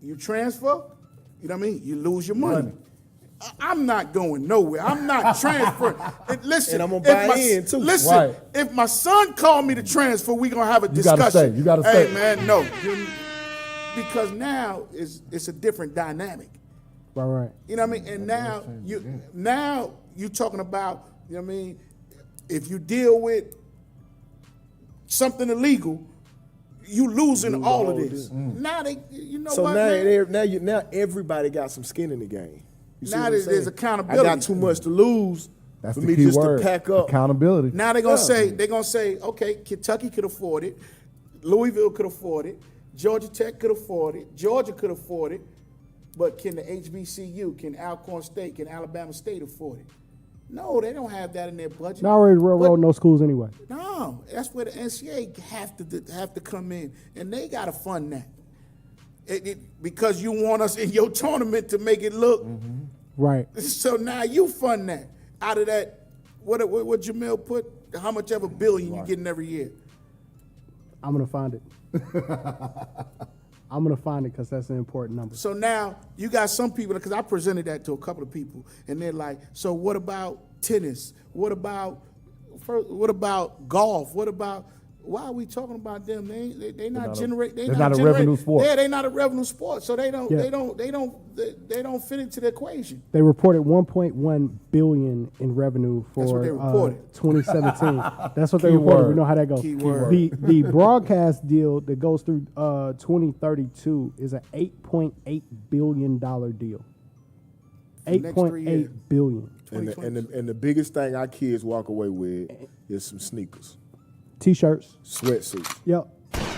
you transfer. You know what I mean? You lose your money. I'm not going nowhere. I'm not transferring. Listen, and I'm going to buy in, too. Listen, Right. if my son called me to transfer, we're going to have a discussion. You got to Hey, stay. man, no. Because now it's a different dynamic. Right. You know what I mean? And now you're talking about, you know what I mean, if you deal with something illegal, you losing all of this. Now So now everybody got some skin in the game. You see now what I'm there's saying? accountability. I got too much to lose That's for the me key just word. to pack up. Accountability. Now they're gonna say, okay, Kentucky could afford it, Louisville could afford it, Georgia Tech could afford it, Georgia could afford it, but can the HBCU, can Alcorn State, can Alabama State afford it? No, they don't have that in their budget. Not already railroad no schools anyway. No, that's where the NCAA have to come in, and they got to fund that. Because you want us in your tournament to make it look Right. So now you fund that out of that. What Jamil put? How much ever billion you getting every year? I'm gonna find it. I'm gonna find it because that's an important number. So now you got some people, because I presented that to a couple of people, and they're like, so what about tennis? What about golf? Why are we talking about them? They're not a revenue sport. Yeah, they're not a revenue sport, so they don't fit into the equation. They reported 1.1 billion in revenue for That's what they reported. 2017. That's what they Key reported. word. We know how that goes. Key word. The broadcast deal that goes through 2032 is an $8.8 billion deal. next 3 years. $8.8 billion. And the biggest thing our kids walk away with is some sneakers, T-shirts. sweatsuits. Yep.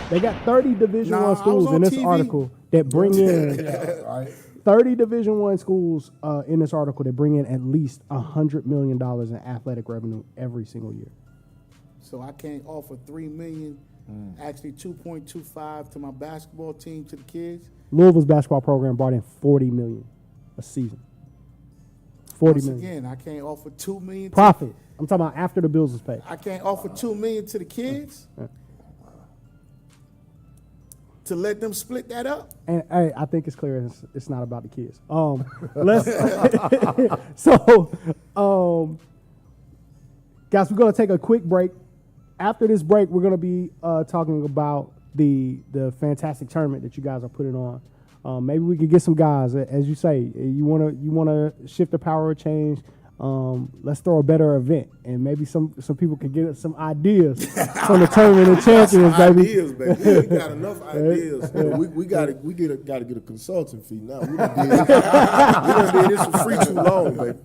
They got 30 Division Nah, I I was schools on in this TV. article that bring in Right. 30 Division I schools in this article that bring in at least $100 million in athletic revenue every single year. So I can't offer $3 million, actually 2.25 to my basketball team, to the kids. Louisville's basketball program brought in $40 million a season. Once $40 million. again, I can't offer $2 million. Profit. I'm talking about after the bills is paid. I can't offer $2 million to the kids to let them split that up. And hey, I think it's clear it's not about the kids. Guys, we're gonna take a quick break. After this break, we're gonna be talking about the fantastic tournament that you guys are putting on. Maybe we could get some guys, as you say, you wanna shift the power of change. Let's throw a better event, and maybe some people could get some ideas from the tournament of champions, baby. Ideas, baby. We got enough ideas. We got to get a consulting fee now. We done did this for free too long, baby.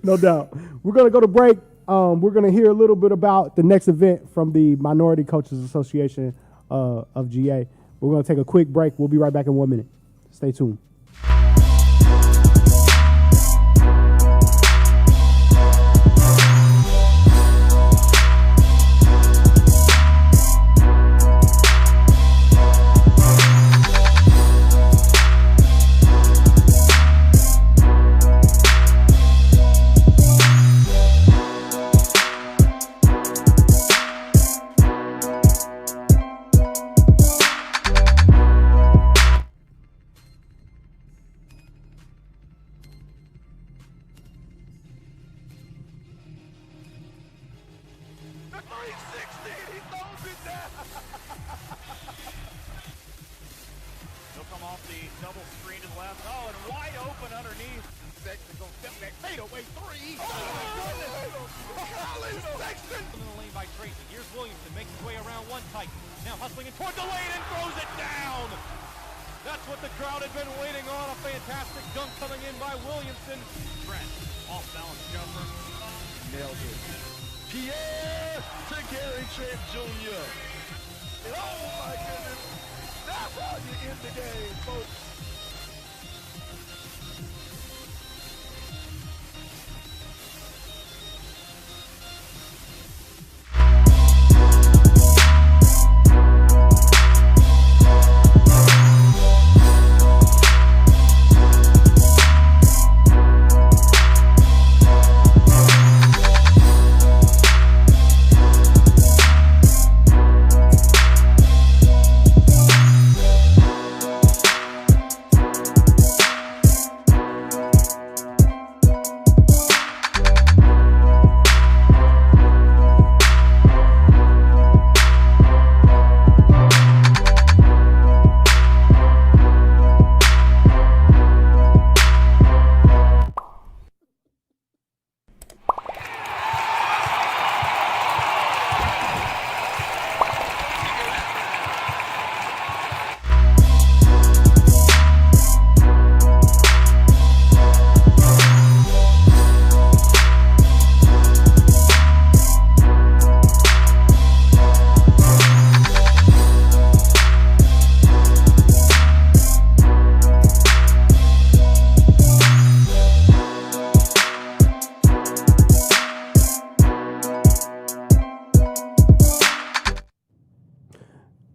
No doubt. We're gonna go to break. We're gonna hear a little bit about the next event from the Minority Coaches Association of GA. We're gonna take a quick break. We'll be right back in 1 minute. Stay tuned.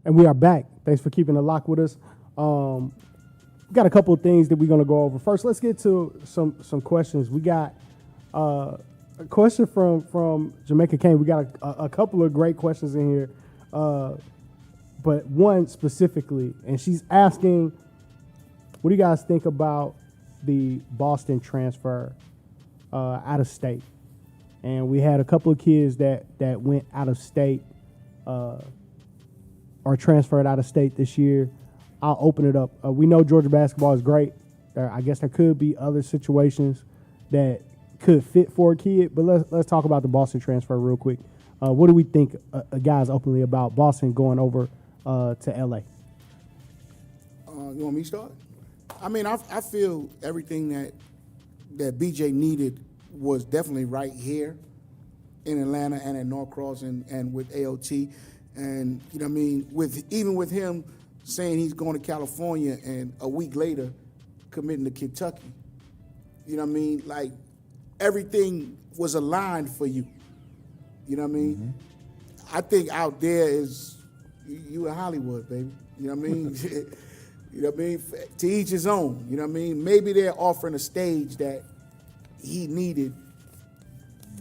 And we are back. Thanks for keeping the lock with us. We got a couple of things that we're going to go over. First, let's get to some questions. We got a question from Jamaica Kane. We got a couple of great questions in here, but one specifically, and she's asking, what do you guys think about the Boston transfer out of state? And we had a couple of kids that went out of state or transferred out of state this year. I'll open it up. We know Georgia basketball is great. I guess there could be other situations that could fit for a kid, but let's talk about the Boston transfer real quick. What do we think, guys, openly about Boston going over to LA? You want me to start? I mean, I feel everything that BJ needed was definitely right here in Atlanta and at Norcross and with AOT. And, you know what I mean, even with him saying he's going to California and a week later committing to Kentucky, you know what I mean? Like, everything was aligned for you. You know what I mean? Mm-hmm. I think out there is you in Hollywood, baby. You know what I mean? You know what I mean? To each his own. You know what I mean? Maybe they're offering a stage that he needed.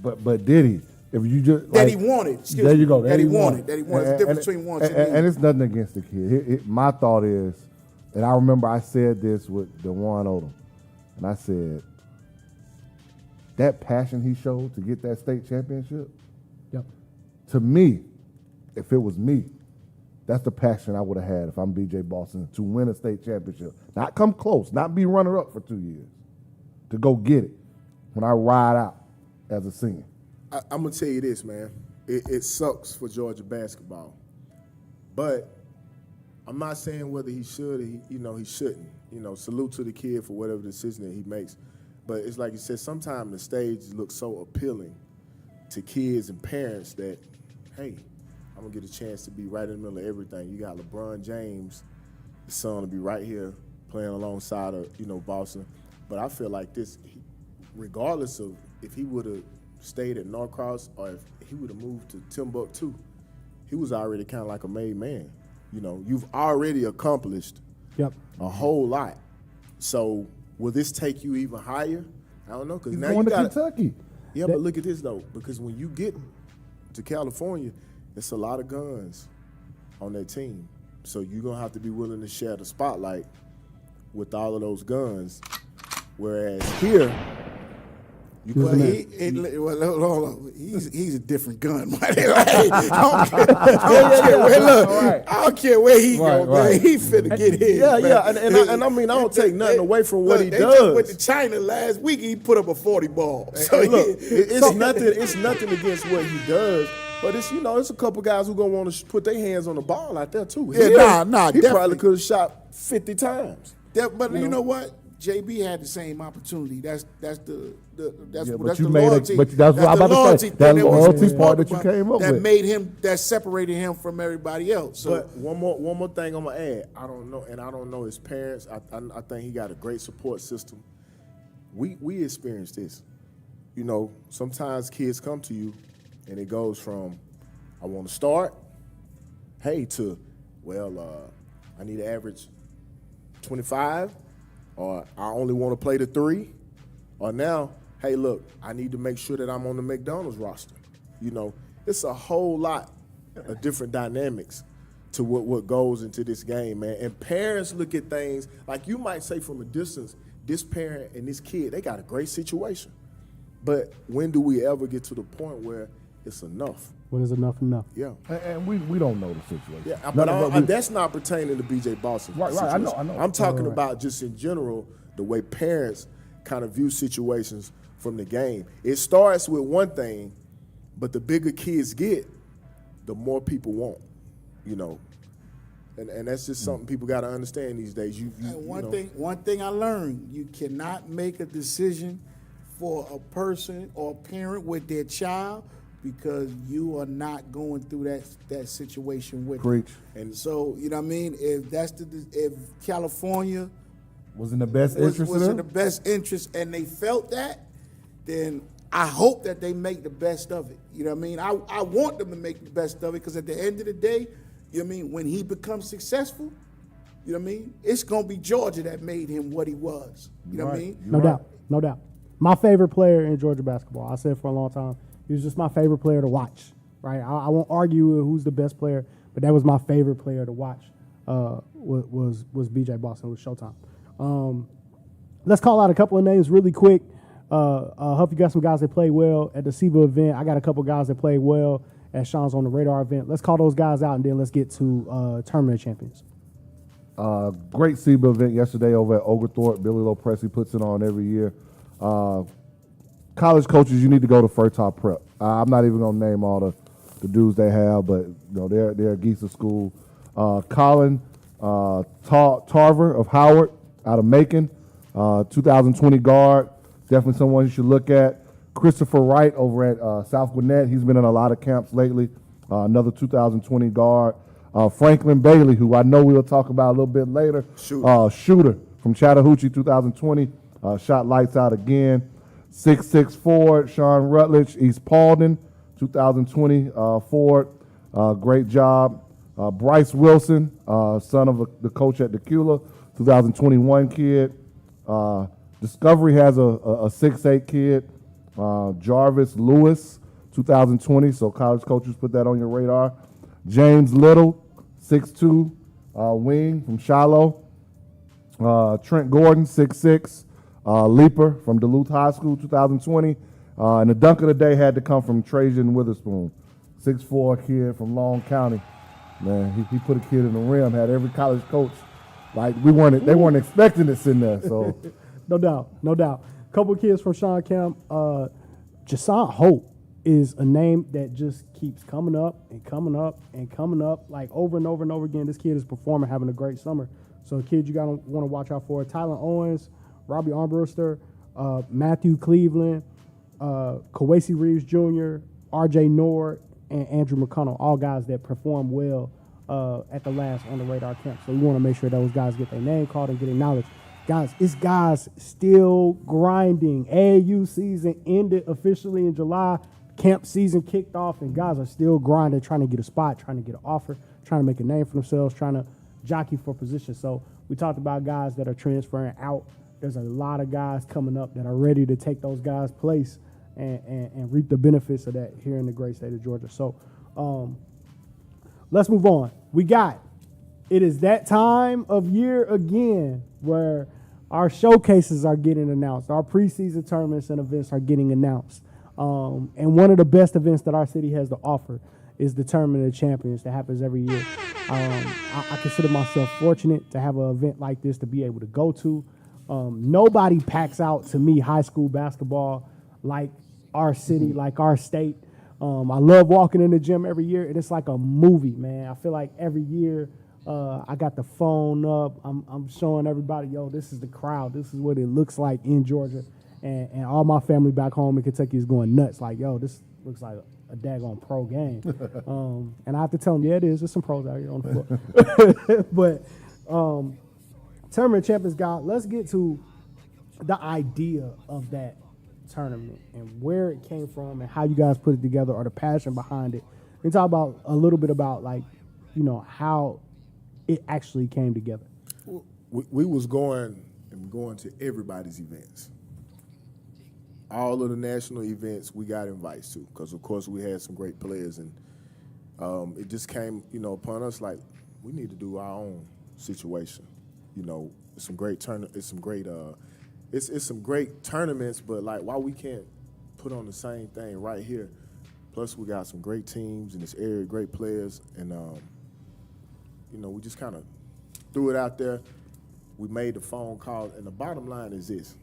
But did he? If you just that he wanted. There you go. That he wanted. That he wanted. There's a difference between wants and needs. And it's nothing against the kid. My thought is, and I remember I said this with DeJuan Odom, and I said, that passion he showed to get that state championship, yep. To me, if it was me, that's the passion I would have had if I'm BJ Boston, to win a state championship. Not come close, not be runner-up for 2 years, to go get it when I ride out as a senior. I'm going to tell you this, man. It sucks for Georgia basketball. But I'm not saying whether he should or he shouldn't. Salute to the kid for whatever decision that he makes. But it's like you said, sometimes the stage looks so appealing to kids and parents that, hey, I'm going to get a chance to be right in the middle of everything. You got LeBron James, his son, to be right here playing alongside of, Boston. But I feel like this, regardless of if he would have stayed at Norcross or if he would have moved to Timbuktu, he was already kind of like a made man. You've already accomplished a whole lot. So will this take you even higher? I don't know, because now going you to got Kentucky. Yeah, but look at this though, because when you get to California, it's a lot of guns on that team. So you're gonna have to be willing to share the spotlight with all of those guns. Whereas here, hold on. He's a different gun. I don't care where he go, man. He finna get his. Yeah, and I mean, I don't take nothing away from what he does. Just went to China last week. He put up a 40 ball. So look, it's nothing. It's nothing against what he does. But it's it's a couple guys who gonna want to put their hands on the ball out there too. Yeah, he probably could have shot 50 times. But you know what? JB had the same opportunity. That's the loyalty. But that's what I'm about to say. That loyalty part that you came up with that separated him from everybody else. So, but one more thing I'm gonna add. I don't know his parents. I think he got a great support system. We experienced this. Sometimes kids come to you, and it goes from, I want to start, hey, to, I need to average 25. Or I only want to play the 3, or now, hey, look, I need to make sure that I'm on the McDonald's roster. It's a whole lot of different dynamics to what goes into this game, man. And parents look at things, like you might say from a distance, this parent and this kid, they got a great situation. But when do we ever get to the point where it's enough? When is enough enough? Yeah. And we don't know the situation. Yeah, but that's not pertaining to BJ Boston. Right, I know. I'm talking about just in general, the way parents kind of view situations from the game. It starts with one thing, but the bigger kids get, the more people want, And that's just something people got to understand these days. One thing I learned, you cannot make a decision for a person or parent with their child because you are not going through that situation with them. And so, you know what I mean? If California was in the best interest was in the best interest and they felt that, then I hope that they make the best of it. You know what I mean? I want them to make the best of it because at the end of the day, you know what I mean, when he becomes successful, you know what I mean, it's going to be Georgia that made him what he was. You know what I mean? No doubt. No doubt. My favorite player in Georgia basketball, I said for a long time, he was just my favorite player to watch, right? I won't argue who's the best player, but that was my favorite player to watch was B.J. Boston, with Showtime. Let's call out a couple of names really quick. Huff, you got some guys that played well at the SEBA event. I got a couple guys that played well at Sean's On the Radar event. Let's call those guys out, and then let's get to tournament champions. Great SEBA event yesterday over at Oglethorpe. Billy Lopresti puts it on every year. College coaches, you need to go to Furtop Prep. I'm not even going to name all the dudes they have, but they're a Geisa school. Colin Tarver of Howard out of Macon, 2020 guard. Definitely someone you should look at. Christopher Wright over at South Gwinnett. He's been in a lot of camps lately. Another 2020 guard. Franklin Bailey, who I know we'll talk about a little bit later. Shooter from Chattahoochee, 2020. Shot lights out again. 6'6" forward, Sean Rutledge, East Paulding, 2020 forward. Great job. Bryce Wilson, son of the coach at Decula, 2021 kid. Discovery has a 6'8" kid. Jarvis Lewis, 2020, so college coaches put that on your radar. James Little, 6'2", wing from Shiloh. Trent Gordon, 6'6", leaper from Duluth High School, 2020. And the dunk of the day had to come from Trajan Witherspoon, 6'4" kid from Long County. Man, he put a kid in the rim, had every college coach. Like, they weren't expecting this in there, so. No doubt. Couple of kids from Sean Camp. Jason Hope is a name that just keeps coming up and coming up and coming up, like over and over and over again. This kid is performing, having a great summer. So a kid you gotta want to watch out for. Tyler Owens, Robbie Armbruster, Matthew Cleveland, Kawasi Reeves Jr., R.J. Nord, and Andrew McConnell, all guys that perform well at the last On the Radar camp. So we want to make sure those guys get their name called and get acknowledged. Guys, it's guys still grinding. AAU season ended officially in July. Camp season kicked off, and guys are still grinding, trying to get a spot, trying to get an offer, trying to make a name for themselves, trying to jockey for position. So we talked about guys that are transferring out. There's a lot of guys coming up that are ready to take those guys' place and reap the benefits of that here in the great state of Georgia. So let's move on. It is that time of year again where our showcases are getting announced. Our preseason tournaments and events are getting announced. And one of the best events that our city has to offer is the Tournament of Champions that happens every year. I consider myself fortunate to have an event like this to be able to go to. Nobody packs out, to me, high school basketball like our city, like our state. I love walking in the gym every year, and it's like a movie, man. I feel like every year I got the phone up. I'm showing everybody, yo, this is the crowd. This is what it looks like in Georgia. And all my family back home in Kentucky is going nuts. Like, yo, this looks like a daggone pro game. And I have to tell them, yeah, it is. There's some pros out here on the floor. But Tournament Champions, God, let's get to the idea of that tournament and where it came from and how you guys put it together or the passion behind it. And talk about a little bit about, like, you know, how it actually came together. We was going to everybody's events. All of the national events we got invites to, because of course we had some great players, and it just came, upon us like we need to do our own situation. It's some great tournaments, but like why we can't put on the same thing right here? Plus we got some great teams in this area, great players, and we just kind of threw it out there. We made the phone call, and the bottom line is this.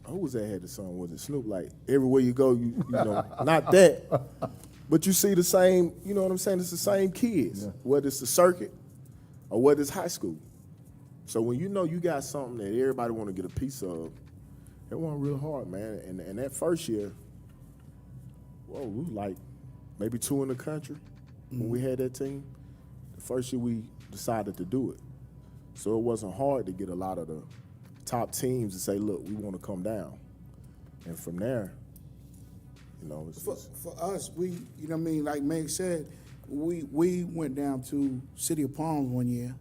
Who was that had the song? Was it Snoop? Like, everywhere you go, you know, not that. But you see the same, you know what I'm saying? It's the same kids, whether it's the circuit or whether it's high school. So when you know you got something that everybody want to get a piece of, it went real hard, man. And that first year, we was like maybe 2 in the country when we had that team. The first year we decided to do it. So it wasn't hard to get a lot of the top teams to say, look, we want to come down. And from there, it's for us, we, like Meg said, we went down to City of Palms one year,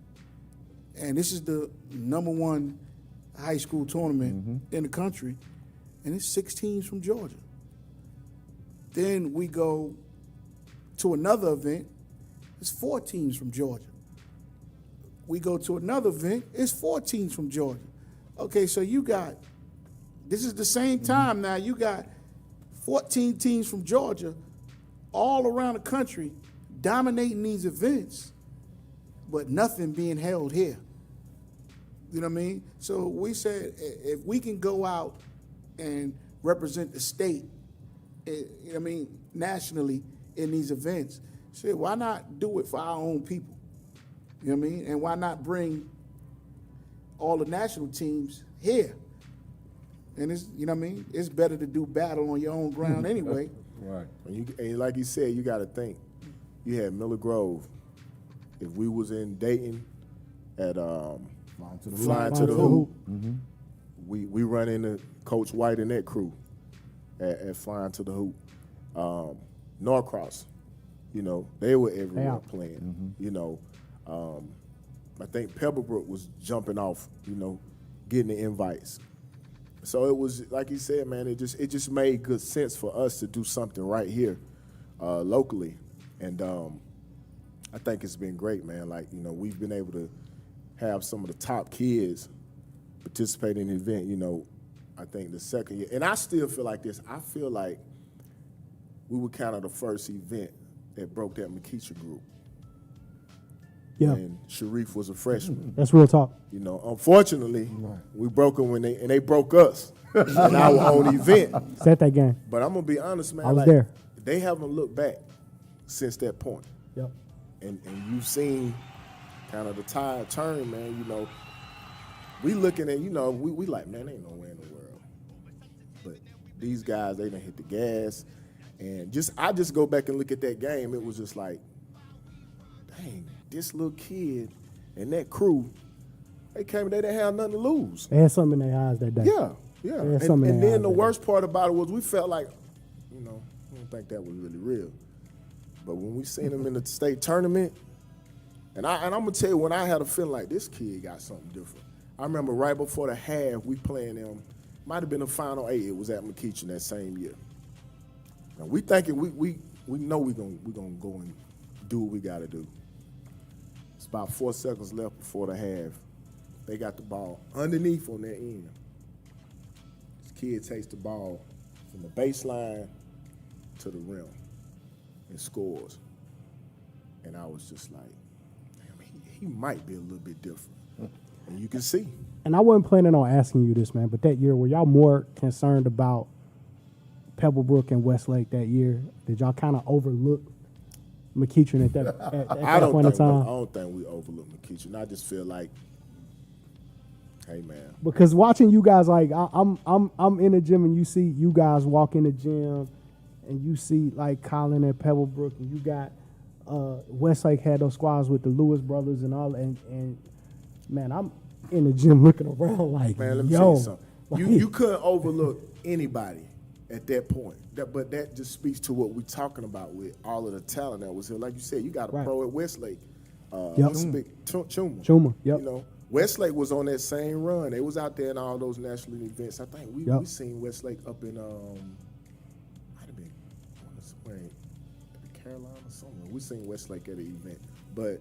and this is the #1 high school tournament in the country, and it's 6 teams from Georgia. Then we go to another event, it's 4 teams from Georgia. We go to another event, it's 4 teams from Georgia. Okay, so you got, this is the same time now, you got 14 teams from Georgia all around the country dominating these events, but nothing being held here. You know what I mean? So we said, if we can go out and represent the state, you know what I mean, nationally in these events, said, why not do it for our own people? You know what I mean? And why not bring all the national teams here? And it's, you know what I mean? It's better to do battle on your own ground anyway. Right. And like you said, you got to think. You had Miller Grove. If we was in Dayton at Flying to the Hoop, we run into Coach White and that crew at Flying to the Hoop. Norcross, you know, they were everywhere playing. You know, I think Pebblebrook was jumping off, you know, getting the invites. So it was, like you said, man, it just made good sense for us to do something right here locally. And I think it's been great, man. Like, you know, we've been able to have some of the top kids participate in the event, you know, I think the second year. And I still feel like this. I feel like we were kind of the first event that broke that McKeecher group. Yeah. And Sharif was a freshman. That's real talk. You know, unfortunately, we broke them when they broke us in our own event. Set that game. But I'm gonna be honest, man. I was there. They haven't looked back since that point. Yep. And you've seen kind of the tide turn, man. You know, we looking at, you know, we like, man, ain't nowhere in the world. But these guys, they done hit the gas. And I just go back and look at that game. It was just like, dang, this little kid and that crew, they didn't have nothing to lose. They had something in their eyes that day. Yeah. And then the eyes worst part about it was we felt like, you know, I don't think that was really real. But when we seen them in the state tournament, and I'm gonna tell you, when I had a feeling like this kid got something different. I remember right before the half, we playing them. Might have been the Final 8. It was at McKeecher that same year. Now we thinking we know we gonna go and do what we gotta do. It's about 4 seconds left before the half. They got the ball underneath on their end. This kid takes the ball from the baseline to the rim and scores. And I was just like, damn, he might be a little bit different. And you can see. And I wasn't planning on asking you this, man, but that year, were y'all more concerned about Pebblebrook and Westlake that year? Did y'all kind of overlook McKeecher at that point in time? I don't think we overlooked McKeecher. I just feel like, hey, man. Because watching you guys, like I'm in the gym and you see you guys walk in the gym and you see like Colin at Pebblebrook and you got Westlake had those squads with the Lewis brothers and all, and man, I'm in the gym looking around like, man, let me tell you something. You couldn't overlook anybody at that point. But that just speaks to what we're talking about with all of the talent that was here. Like you said, you got a pro at Westlake. Chuma. Yep. You know, Westlake was on that same run. They was out there in all those national events. I think we seen Westlake up in might have been somewhere Carolina or somewhere. We seen Westlake at an event, but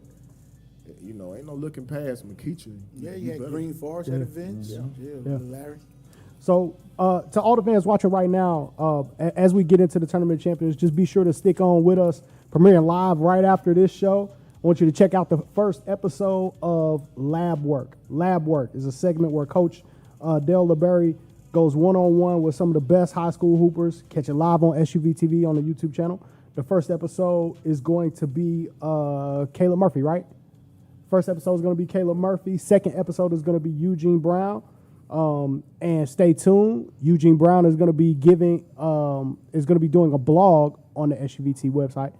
you know, ain't no looking past McKeecher. Yeah, you had Green Forest at events. Yeah, Larry. So to all the fans watching right now, as we get into the tournament champions, just be sure to stick on with us. Premiering live right after this show. I want you to check out the first episode of Lab Work. Lab Work is a segment where Coach Dale LeBerry goes one-on-one with some of the best high school hoopers. Catch it live on SUV TV on the YouTube channel. The first episode is going to be Caleb Murphy, right? First episode is going to be Caleb Murphy. Second episode is going to be Eugene Brown. And stay tuned. Eugene Brown is going to be doing a blog on the SUVT website.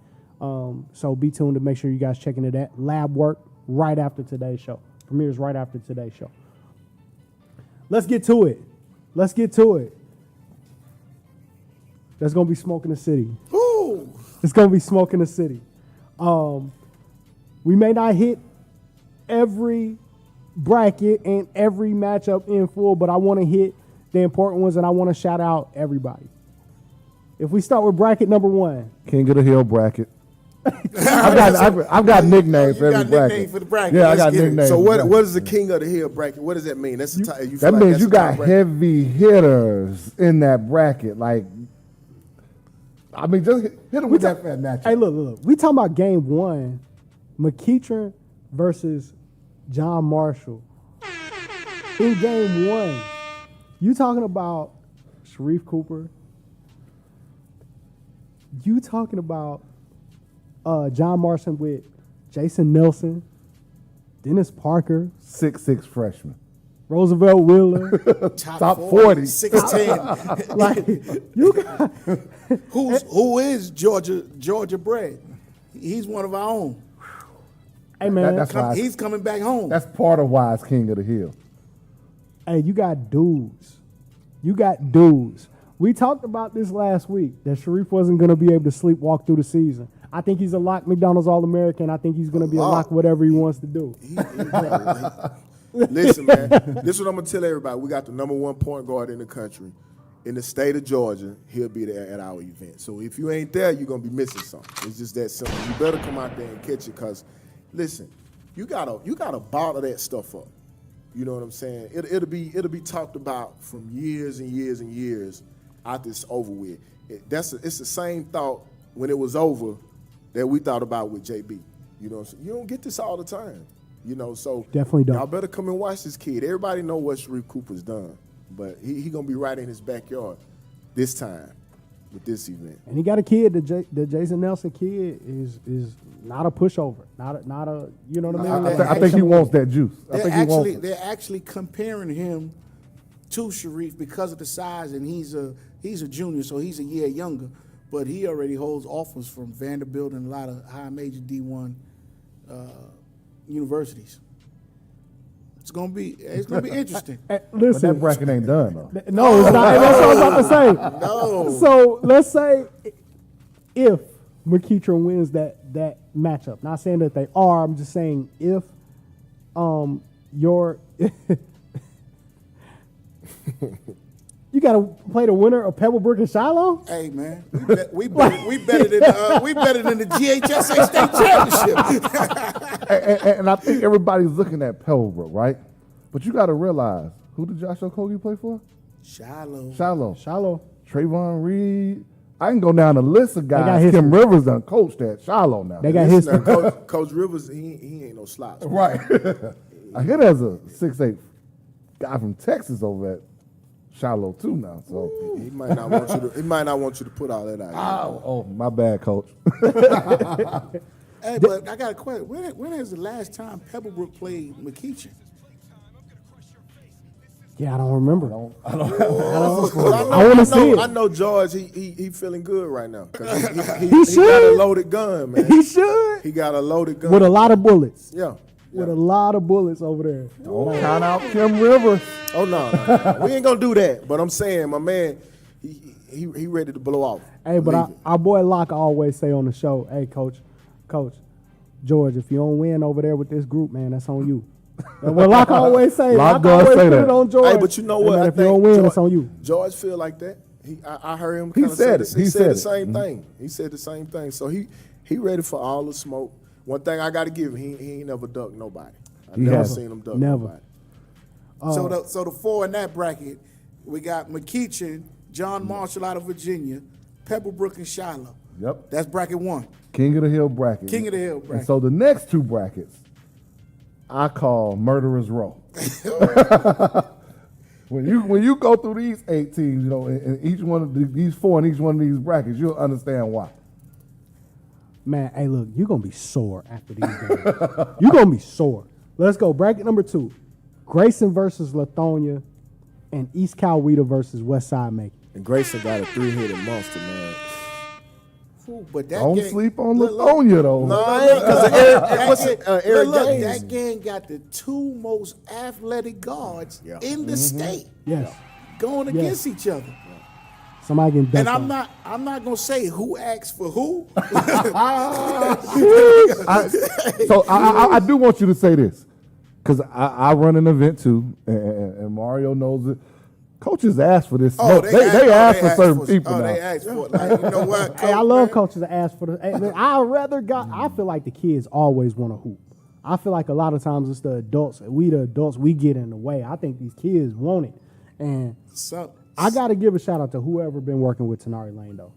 So be tuned to make sure you guys checking it at Lab Work right after today's show. Premieres right after today's show. Let's get to it. There's going to be smoke in the city. Ooh. It's going to be smoke in the city. We may not hit every bracket and every matchup in full, but I want to hit the important ones, and I want to shout out everybody. If we start with bracket number 1. King of the Hill bracket. I've got nicknames for every bracket. Nickname for the bracket. Yeah, I Let's got get it. nicknames. So what is the king of the hill bracket? What does that mean? That's That means you got heavy hitters in that bracket. Like, I mean, just hit them with that fat matchup. Hey, look. We talking about game 1, McEachern versus John Marshall. In game 1, you talking about Sharif Cooper. You talking about John Marshall with Jason Nelson, Dennis Parker, 6'6" freshman. Roosevelt Wheeler. Top 40. 6'10". Like, you got Who is Georgia bred? He's one of our own. hey man, That's why He's coming back home. that's part of why it's King of the Hill. hey, you got dudes. You got dudes. We talked about this last week that Sharif wasn't going to be able to sleepwalk through the season. I think he's a lock McDonald's All-American. I think he's going to be a lock whatever he wants to do. Listen, man. This is what I'm gonna tell everybody. We got the number 1 point guard in the country, in the state of Georgia. He'll be there at our event. So if you ain't there, you're gonna be missing something. It's just that simple. You better come out there and catch it, cause listen, you gotta bottle that stuff up. You know what I'm saying? It'll be talked about from years and years and years after it's over with. It's the same thought when it was over that we thought about with JB. You know, so you don't get this all the time. You know, so Definitely don't. Y'all better come and watch this kid. Everybody know what Sharif Cooper's done, but he gonna be right in his backyard this time with this event. And he got a kid. The Jason Nelson kid is not a pushover. Not a you know what I mean? I think he wants that juice. I think he wants it. They're actually comparing him to Sharif because of the size, and he's a junior, so he's a year younger. But he already holds offers from Vanderbilt and a lot of high major D1 universities. It's gonna be interesting. But Listen, that bracket ain't done though. no, it's not. That's what I was about to say. No. So let's say if McEachern wins that matchup. Not saying that they are. I'm just saying if your you got to play the winner of Pebblebrook and Shiloh. Hey man, we better than the GHSA state championship. And I think everybody's looking at Pebblebrook, right? But you got to realize, who did Josh Okogie play for? Shiloh. Trayvon Reed. I can go down the list of got guys. history. Kim Rivers done coached at Shiloh now. They got Listen, history. now, Coach Rivers, he ain't no slouch. Right. I hear there's a 6'8" guy from Texas over at Shiloh too now. So He might not want you to put all that out. oh, my bad, coach. Hey, but I got a question. When is the last time Pebblebrook played McEachern? Yeah, I don't remember. I wanna see it. I know George. He feeling good right now. 'Cause he should. got a loaded gun, man. He should. He got a loaded gun With a lot of bullets. Yeah. With a lot of bullets over there. Don't count out Kim Rivers. Oh no. We ain't gonna do that. But I'm saying, my man, he ready to blow off. Hey, but Believe it. our boy Locke always say on the show, hey, coach, George, if you don't win over there with this group, man, that's on you. And what Locke always say, Locke Locke does always say put that. it on George. Hey, but you know what? Man, I if you think don't win, George, it's on you. George feel like that. I heard him He kind of said say it. He said said the it. same thing. He said the same thing. So he ready for all the smoke. One thing I got to give him, he ain't never ducked nobody. I never hasn't. seen him duck Never. nobody. So the four in that bracket, we got McEachern, John Marshall out of Virginia, Pebblebrook and Shiloh. Yep. That's bracket 1. King of the Hill bracket. King of the Hill bracket. And so the next two brackets, I call Murderers Row. When you go through these 8 teams, you know, and each one of these 4 in each one of these brackets, you'll understand why. Man, hey, look, you're going to be sore after these games. You're going to be sore. Let's go. Bracket number 2. Grayson versus Lithonia and East Coweta versus Westside Macon. And Grayson got a 3-headed monster, man. Ooh, but that Don't game, sleep on look, Lithonia, though. No, I ain't, because Eric Gaines. that game got the 2 most athletic guards Yeah. in the state Yes. going against each other. Somebody getting dunked And on. I'm not gonna say who asked for who. I do want you to say this, because I run an event too, and Mario knows it. Coaches ask for this. They ask for certain people now. They ask for it. Like, you know what? Hey, I love coaches that ask for the. Hey, man, I feel like the kids always want to hoop. I feel like a lot of times it's the adults. We get in the way. I think these kids want it, and I got to give a shout out to whoever been working with Tenari Lane though.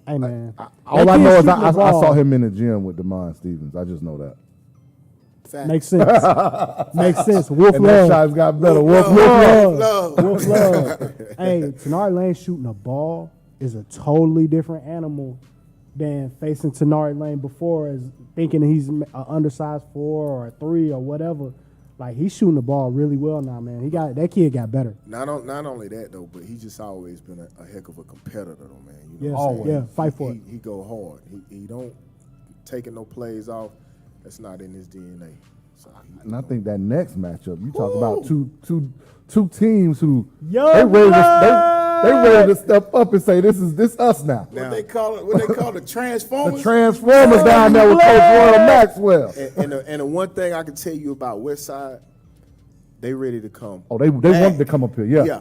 Hey man. All I know is I saw him in the gym with DeMond Stevens. I just know that. Fact. Makes sense. Makes sense. Wolf And love. that shot's got better. Wolf love. Wolf love. Hey, Tenari Lane shooting a ball is a totally different animal than facing Tenari Lane before, as thinking he's an undersized 4 or a 3 or whatever. Like, he's shooting the ball really well now, man. That kid got better. Not only that though, but he's just always been a heck of a competitor though, man. Yes, always. yeah, fight for it. He go hard. He don't taking no plays off. That's not in his DNA. So And I think that next matchup, you talk about two teams who Young they ready to step up and say this us now. What they call it? The Transformers. The Transformers down there with Coach Royal Maxwell. And the one thing I can tell you about Westside, they ready to come. Oh, they wanted to come up here, yeah. Yeah.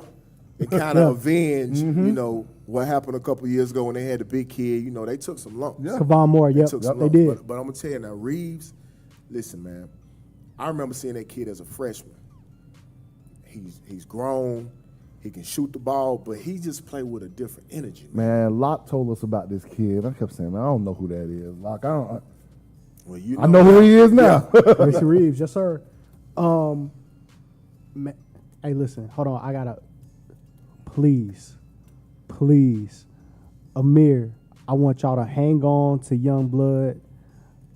They kind of avenge, you know, what happened a couple years ago when they had the big kid. You know, they took some lumps. Yeah. Kavon Moore, They yep, took some they lumps. did. But I'm going to tell you now, Reeves, listen, man, I remember seeing that kid as a freshman. He's grown. He can shoot the ball, but he just played with a different energy. Man, Locke told us about this kid. I kept saying, man, I don't know who that is. Locke, Well, I know who he is now. Mr. Reeves, yes, sir. Hey, listen, hold on. I gotta, please, Amir, I want y'all to hang on to Youngblood.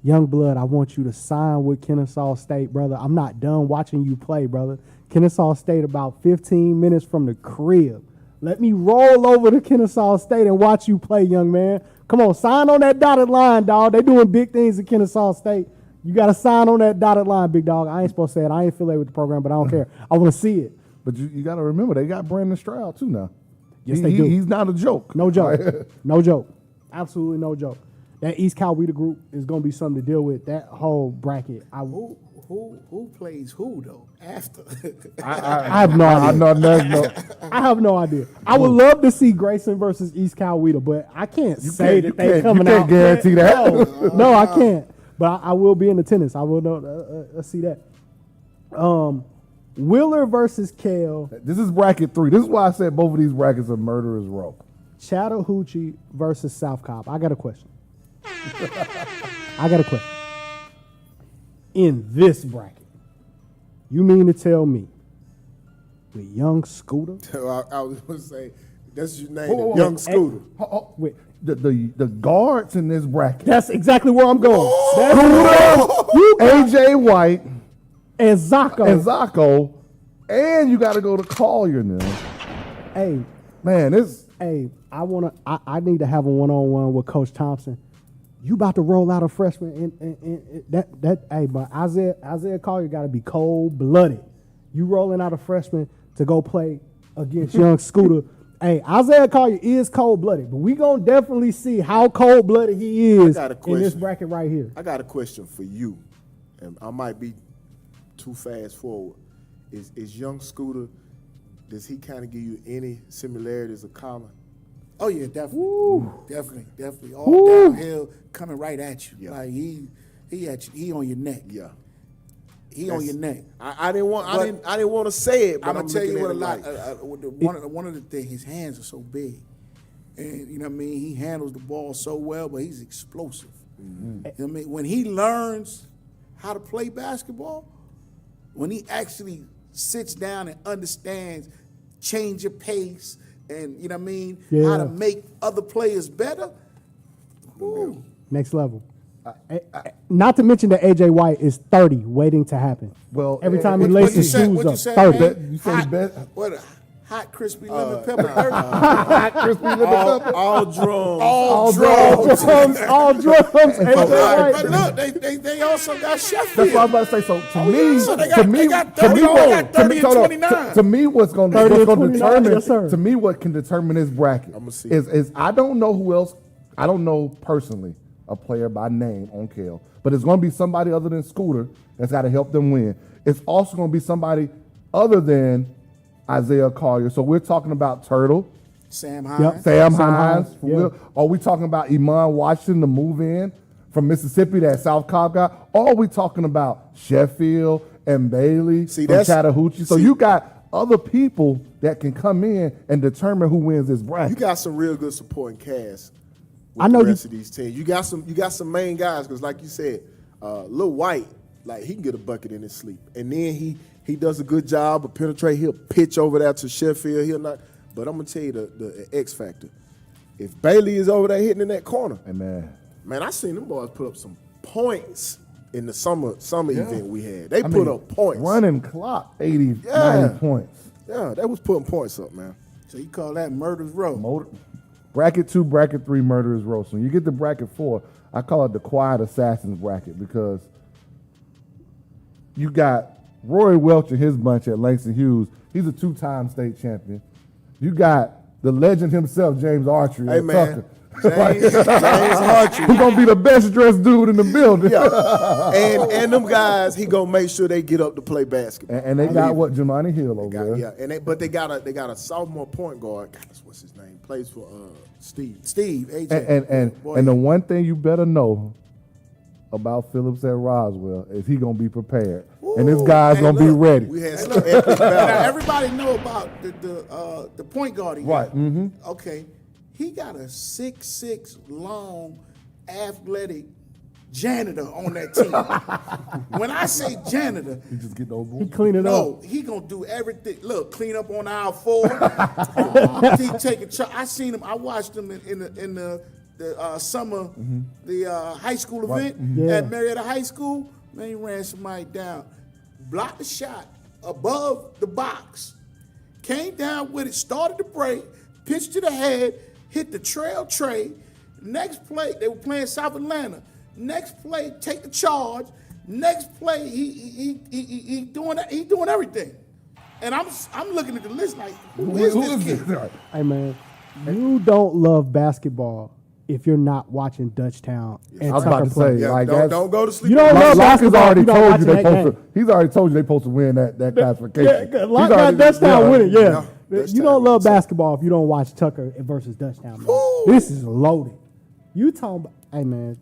Youngblood, I want you to sign with Kennesaw State, brother. I'm not done watching you play, brother. Kennesaw State about 15 minutes from the crib. Let me roll over to Kennesaw State and watch you play, young man. Come on, sign on that dotted line, dog. They doing big things at Kennesaw State. You got to sign on that dotted line, big dog. I ain't supposed to say it. I ain't affiliated with the program, but I don't care. I want to see it. But you got to remember, they got Brandon Stroud, too, now. Yes, they do. He's not a joke. No joke. No joke. Absolutely no joke. That East Coweta group is going to be something to deal with. That whole bracket. Who plays who though after? I have no idea. I have no idea. I would love to see Grayson versus East Coweta, but I can't say that they coming out. You can't guarantee that. No, I can't. But I will be in attendance. I will know. See that. Wheeler versus Kale. This is bracket 3. This is why I said both of these brackets are murderer's row. Chattahoochee versus South Cobb. I got a question. In this bracket, you mean to tell me with Young Scooter? I was going to say, that's your name, Young Scooter. Wait, The guards in this bracket. that's exactly where I'm going. AJ White And Zacco. And you got to go to Collier now. Hey, Man, this. hey, I need to have a one-on-one with Coach Thompson. You about to roll out a freshman and hey, but Isaiah Collier got to be cold-blooded. You rolling out a freshman to go play against Young Scooter. Hey, Isaiah Collier is cold-blooded, but we going to definitely see how cold-blooded he is in this bracket right here. I got a question for you, and I might be too fast forward. Is Young Scooter, does he kind of give you any similarities of Colin? Oh yeah, definitely, Woo. definitely. All Woo. downhill, coming right at you. Yeah. Like he at you. He on your neck. Yeah. He on your neck. I didn't want to say it, but I'm I'm gonna tell you looking what at it one of the things. His hands are so big, and you know what I mean. He handles the ball so well, but he's explosive. Mm-hmm. You know what I mean, when he learns how to play basketball, when he actually sits down and understands change your pace, and you know what I mean, how to make other players better. Woo. Next level. Not to mention that AJ White is 30, waiting to happen. Well, every time he what laces you his say- shoes what you up, say, 30. man? You said hot crispy lemon pepper 30. Hot crispy lemon pepper. All drums. All drums. All drums. Ain't that But right? look, they also got Sheffield. That's what I was about to say. So to me, So they got to 30 and 29. To me, what's going 30 and to 29, determine? yes, sir. To me, what can determine this bracket I'ma see. is I don't know who else. I don't know personally a player by name on Kel, but it's going to be somebody other than Scooter that's got to help them win. It's also going to be somebody other than Isaiah Collier. So we're talking about Turtle, Sam Hines. Sam Sam Hines. Hines, yeah. Are we talking about Iman Washington, the move in from Mississippi, that South Cobb guy? Or are we talking about Sheffield and Bailey See, from that's- Chattahoochee? So see- you got other people that can come in and determine who wins this You bracket. got some real good supporting cast. With I know the you- rest of these teams. You got some main guys because, like you said, Lil White, like he can get a bucket in his sleep, and then he does a good job of penetrate. He'll pitch over there to Sheffield. He'll not. But I'm gonna tell you the X factor. If Bailey is over there hitting in that corner, Hey, man. man, I seen them boys put up some points in the summer event we had. They I put mean, up points. Running clock, 80, Yeah. 90 points. Yeah, they was putting points up, man. So you call that Murder's Row. Bracket 2, bracket 3, Murderers Row. So when you get to bracket 4, I call it the Quiet Assassins bracket because you got Roy Welch and his bunch at Langston Hughes. He's a 2-time state champion. You got the legend himself, James Archery. Hey, at man. Tucker. James Archery. He's gonna be the best dressed dude in the building. And them guys, he gonna make sure they get up to play basketball. And they got what Jemani Hill over there. Yeah, and but they got a sophomore point guard. God, what's his name? Plays for Steve. Steve, AJ. Boy, And the one thing you better know about Phillips at Roswell is he gonna be prepared, and this guy's Hey, gonna be look, ready. We had some epic now, battles. everybody know about the point guard he got. Right. Mm-hmm. Okay. He got a 6'6" long, athletic janitor on that team. When I say janitor, He just get those. He clean it up. no, he gonna do everything. Look, clean up on aisle 4. He taking charge. I seen him. I watched him in the summer, the high school event Yeah. at Marietta High School. Man, he ran somebody down, blocked the shot above the box, came down with it, started the break, pitched to the head, hit the trail tray. Next play, they were playing South Atlanta. Next play, take the charge. Next play, he doing everything. And I'm looking at the list like, who is this kid? Right. Hey, man, you don't love basketball if you're not watching Dutchtown and I was about Tucker to play. say, Yeah, like don't that's, don't go to sleep. You don't on love that. Locke has basketball if already you don't told watch you they that supposed game. to. He's already told you they supposed to win that classification. Yeah, Locke He's got already- Dutchtown winning, yeah. Yeah, You Dutchtown don't love winning. basketball if you don't watch Tucker versus Dutchtown. Man. This is loaded. You talking about, hey, man,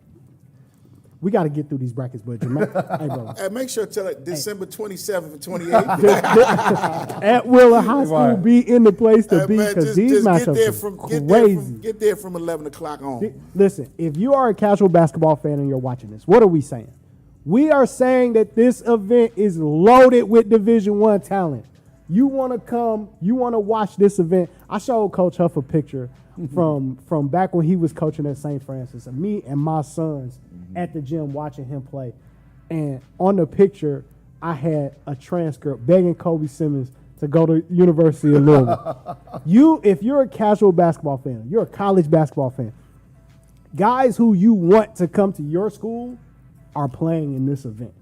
we got to get through these brackets, but Jermaine, hey, bro. And make sure to tell it December 27th and 28th. At Wheeler High School, Right. be in the place to be Man, because these matchups are crazy. get there from 11 o'clock on. Listen, if you are a casual basketball fan and you're watching this, what are we saying? We are saying that this event is loaded with Division I talent. You want to come, you want to watch this event. I showed Coach Huff a picture from back when he was coaching at St. Francis, and me and my sons at the gym watching him play. And on the picture, I had a transcript begging Kobe Simmons to go to University of Louisville. If you're a casual basketball fan, you're a college basketball fan, guys who you want to come to your school are playing in this event.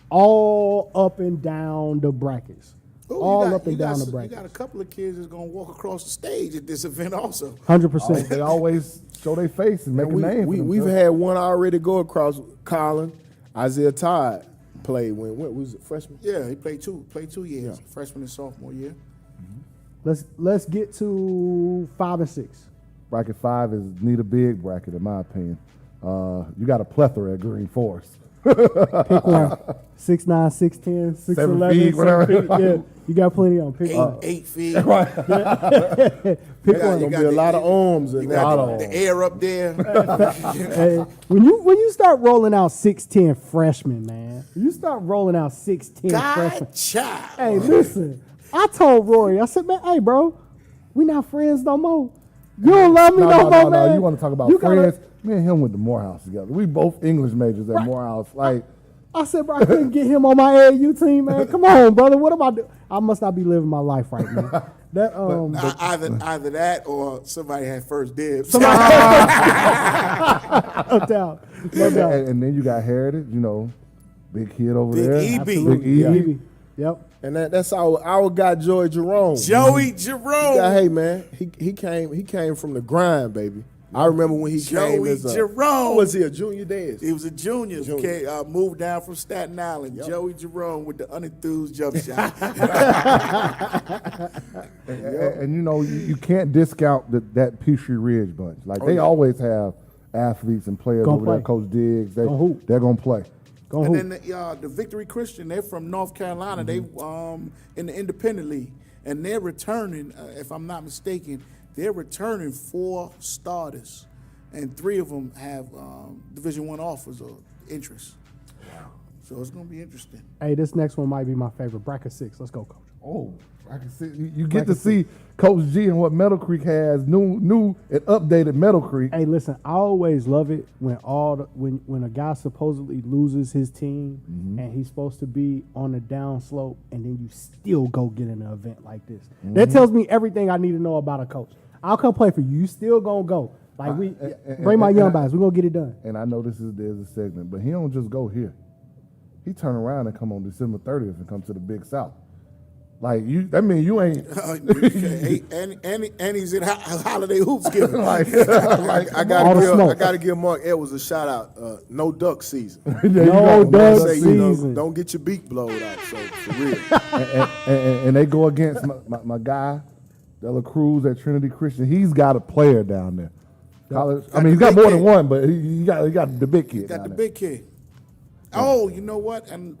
All up and down the brackets. Ooh, All up and you down the got brackets. a couple of kids that's going to walk across the stage at this event also. 100%. They always show their face and make a name. for We've themselves. had one already go across. Colin, Isaiah Todd played when what was it, freshman? Yeah, he played two years, freshman and sophomore year. Let's get to 5 and 6. Bracket 5 is need a big bracket, in my opinion. You got a plethora at Green Forest. Pick one. 6'9", 6'10", 7 6'11", feet, whatever. 7 feet. Yeah, you got plenty on. Pick one. 8 feet. Pick There's one. gonna be a lot of arms in You there. got the air up there. Hey, when you start rolling out 6'10" freshmen, man, you start rolling out 6'10" freshmen. Gotcha. Hey, listen, I told Rory, I said, man, hey, bro, we not friends no more. You don't love me no more, man. You want to talk about You gotta- friends? Me and him went to Morehouse together. We both English majors at Morehouse. Like, I said, bro, I couldn't get him on my AAU team, man. Come on, brother. What am I doing? I must not be living my life right now. That Either that or somebody had first dibs. no doubt. No doubt. And then you got Heritage, you know, big kid over Big there. EB. Big EB. EB. Yep. And that's our guy, Joey Jerome. Joey Jerome. Yeah, hey man, he came from the grind, baby. I remember when he came as Jerome. was he a junior Des? He was a junior. Moved down from Staten Island. Yep. Joey Jerome with the unenthused jump shot. And you know, you can't discount that Peachtree Ridge bunch. Like they always have athletes and players over there. Coach Diggs, they're gonna play. And then the Victory Christian, they're from North Carolina. They in the Independent League, and they're returning. If I'm not mistaken, they're returning 4 starters, and 3 of them have Division I offers or interest. So it's going to be interesting. Hey, this next one might be my favorite. Bracket 6. Let's go, Coach. Oh, I can see you get to see Coach G and what Meadow Creek has, new and updated Meadow Creek. Hey, listen, I always love it when when a guy supposedly loses his team and he's supposed to be on the down slope, and then you still go get in an event like this. That tells me everything I need to know about a coach. I'll come play for you. You still gonna go. Like bring my young guys. We're gonna get it done. And I know there's a segment, but he don't just go here. He turn around and come on December 30th and come to the Big South. Like that means you ain't. And he's in holiday hoops giving. I gotta give Mark Edwards a shout out. No duck season. No duck season. Don't get your beak blowed out. So for real. and they go against my guy, Dela Cruz at Trinity Christian. He's got a player down there. College. I mean, he's got more than one, but he got the big kid. Got the big kid. Oh, you know what? And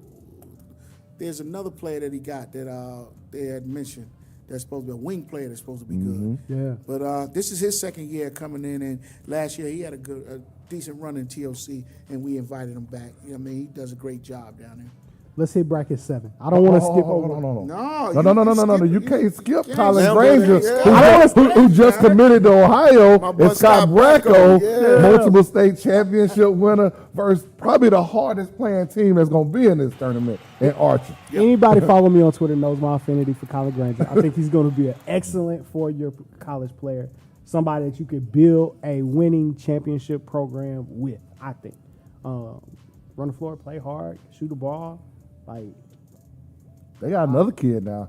there's another player that he got that they had mentioned that's supposed to be a wing player that's supposed to be good. Yeah. But this is his second year coming in, and last year he had a decent run in TOC, and we invited him back. You know what I mean? He does a great job down there. Let's hit bracket 7. I don't want to skip over. No. You can't skip Collins Yeah, Granger, yeah. who just committed to Ohio, boy and Scott Scott Bracco, Bracco, yeah. multiple state championship winner, versus probably the hardest playing team that's going to be in this tournament in Archer. Anybody follow me on Twitter knows my affinity for Collins Granger. I think he's going to be an excellent 4-year college player, somebody that you could build a winning championship program with, I think. Run the floor, play hard, shoot the ball. Like, they got another kid now,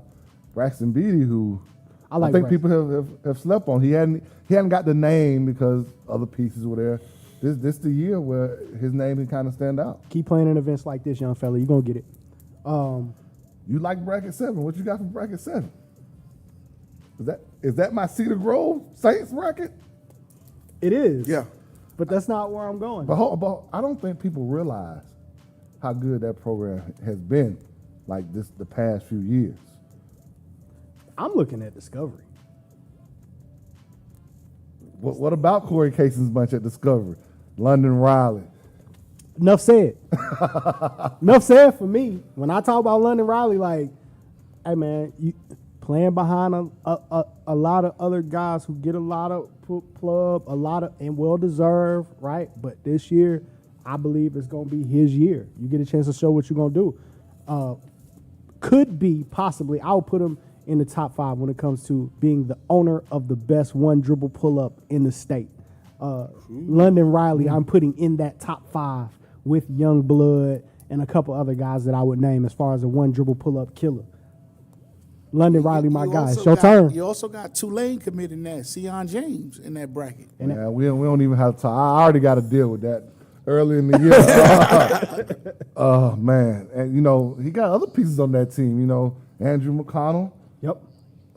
Braxton Beatty, who I think Braxton. people have slept on. He hadn't got the name because other pieces were there. This the year where his name can kind of stand out. Keep playing in events like this, young fella. You're going to get it. You like bracket 7? What you got for bracket 7? Is that my Cedar Grove Saints bracket? It is. Yeah. But that's not where I'm going. But I don't think people realize how good that program has been, like the past few years. I'm looking at Discovery. What about Corey Case's bunch at Discovery? London Riley. Enough said. Enough said for me. When I talk about London Riley, like, hey man, you playing behind a lot of other guys who get a lot of plug, and well deserved, right? But this year, I believe it's going to be his year. You get a chance to show what you're going to do. Could be possibly, I'll put him in the top 5 when it comes to being the owner of the best one dribble pull up in the state. London Riley, I'm putting in that top 5 with Young Blood and a couple other guys that I would name as far as a one dribble pull up killer. London Riley, my guy. It's your turn. You also got Tulane committing that, Sion James in that bracket. Yeah, we don't even have to talk. I already got to deal with that early in the year. Oh, man. And, you know, he got other pieces on that team, you know, Andrew McConnell. Yep.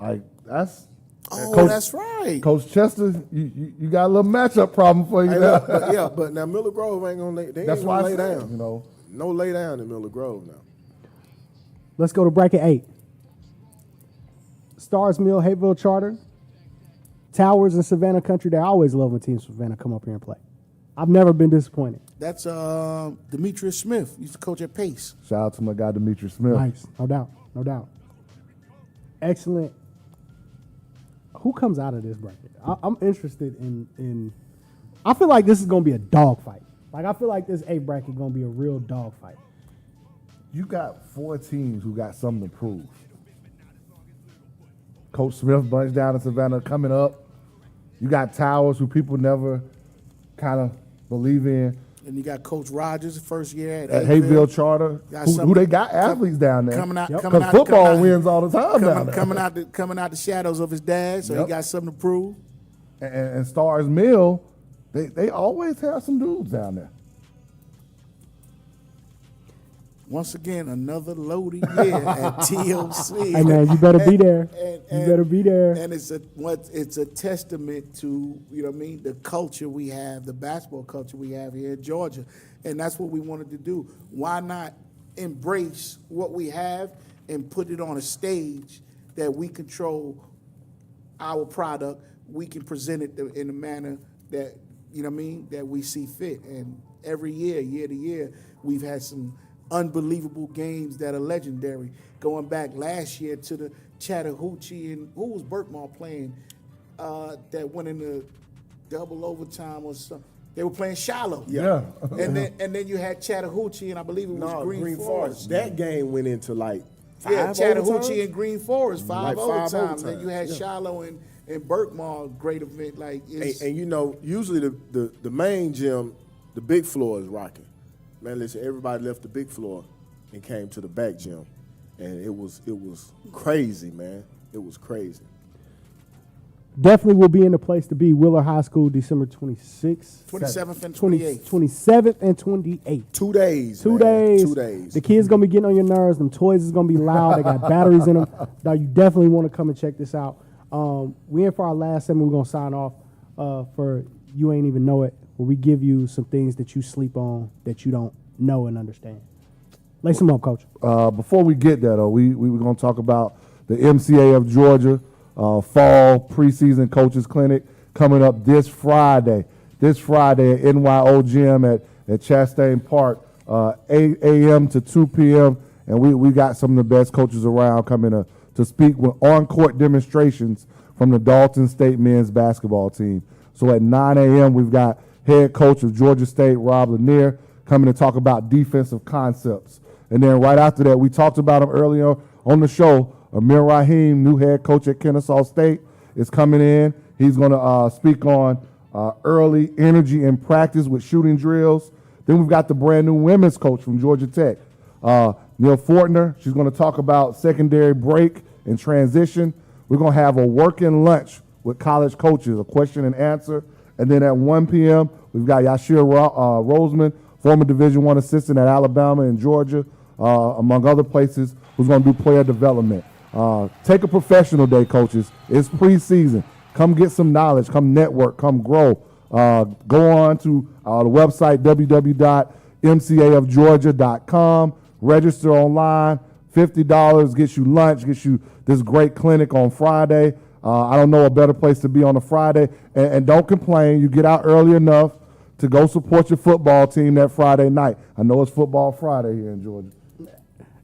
Like, that's... That's right. Coach Chester, you got a little matchup problem for you. But now Miller Grove ain't going to lay down. You know. No lay down in Miller Grove now. Let's go to bracket 8. Stars Mill, Hateville Charter, Towers, and Savannah Country. They always love when teams from Savannah come up here and play. I've never been disappointed. That's Demetrius Smith. Used to coach at Pace. Shout out to my guy, Demetrius Smith. Nice. No doubt. Excellent. Who comes out of this bracket? I'm interested in I feel like this is going to be a dogfight. Like, I feel like this A bracket is going to be a real dogfight. You got 4 teams who got something to prove. Coach Smith bunch down in Savannah coming up. You got Towers, who people never kind of believe in. And you got Coach Rogers, first year At Hayville Charter, who they got athletes down there. Because football wins all the time down there. Coming out the shadows of his dad, so he got something to prove. And Stars Mill, they always have some dudes down there. Once again, another loaded year at TOC. Hey man, you better be there. You better be there. And it's a testament to, you know what I mean, the culture we have, the basketball culture we have here in Georgia. And that's what we wanted to do. Why not embrace what we have and put it on a stage that we control our product, we can present it in a manner that, you know what I mean, that we see fit. And every year to year, we've had some unbelievable games that are legendary. Going back last year to the Chattahoochee, and who was Berkmar playing that went into double overtime or something? They were playing Shiloh. Yeah. and then you had Chattahoochee, and I believe it was Green Forest. That game went into like Chattahoochee and Green Forest, five overtimes. overtimes. Then you had Shiloh and Berkmar, great event. Like, and you know, usually the main gym, the big floor is rocking. Man, listen, everybody left the big floor and came to the back gym, and it was crazy, man. It was crazy. Definitely will be in the place to be. Wheeler High School, December 26th. 27th and 28th. 27th and 28th. 2 days. 2 man. days. 2 days. The kids going to be getting on your nerves. Them toys is going to be loud. They got batteries in them. Now, you definitely want to come and check this out. We in for our last segment. We're going to sign off for You Ain't Even Know It, where we give you some things that you sleep on that you don't know and understand. Lace them up, Coach. Before we get there, though, we were going to talk about the MCA of Georgia fall preseason coaches clinic coming up this Friday. This Friday at NYO Gym at Chastain Park, 8 a.m. to 2 p.m. And we got some of the best coaches around coming to speak with on-court demonstrations from the Dalton State men's basketball team. So at 9 a.m., we've got head coach of Georgia State, Rob Lanier, coming to talk about defensive concepts. And then right after that, we talked about him earlier on the show. Amir Rahim, new head coach at Kennesaw State, is coming in. He's going to speak on early energy in practice with shooting drills. Then we've got the brand new women's coach from Georgia Tech, Neil Fortner. She's going to talk about secondary break and transition. We're going to have a working lunch with college coaches, a question and answer. And then at 1 p.m., we've got Yashir Roseman, former Division I assistant at Alabama and Georgia, among other places, who's going to do player development. Take a professional day, coaches. It's preseason. Come get some knowledge. Come network. Come grow. Go on to the website, www.mcaofgeorgia.com. Register online. $50 gets you lunch, gets you this great clinic on Friday. I don't know a better place to be on a Friday. And don't complain. You get out early enough to go support your football team that Friday night. I know it's Football Friday here in Georgia.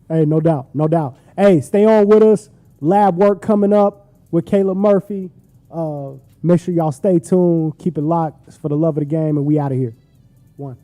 Hey, no doubt, no doubt. Hey, stay on with us. Lab work coming up with Caleb Murphy. Make sure y'all stay tuned. Keep it locked. It's for the love of the game, and we out of here. 1.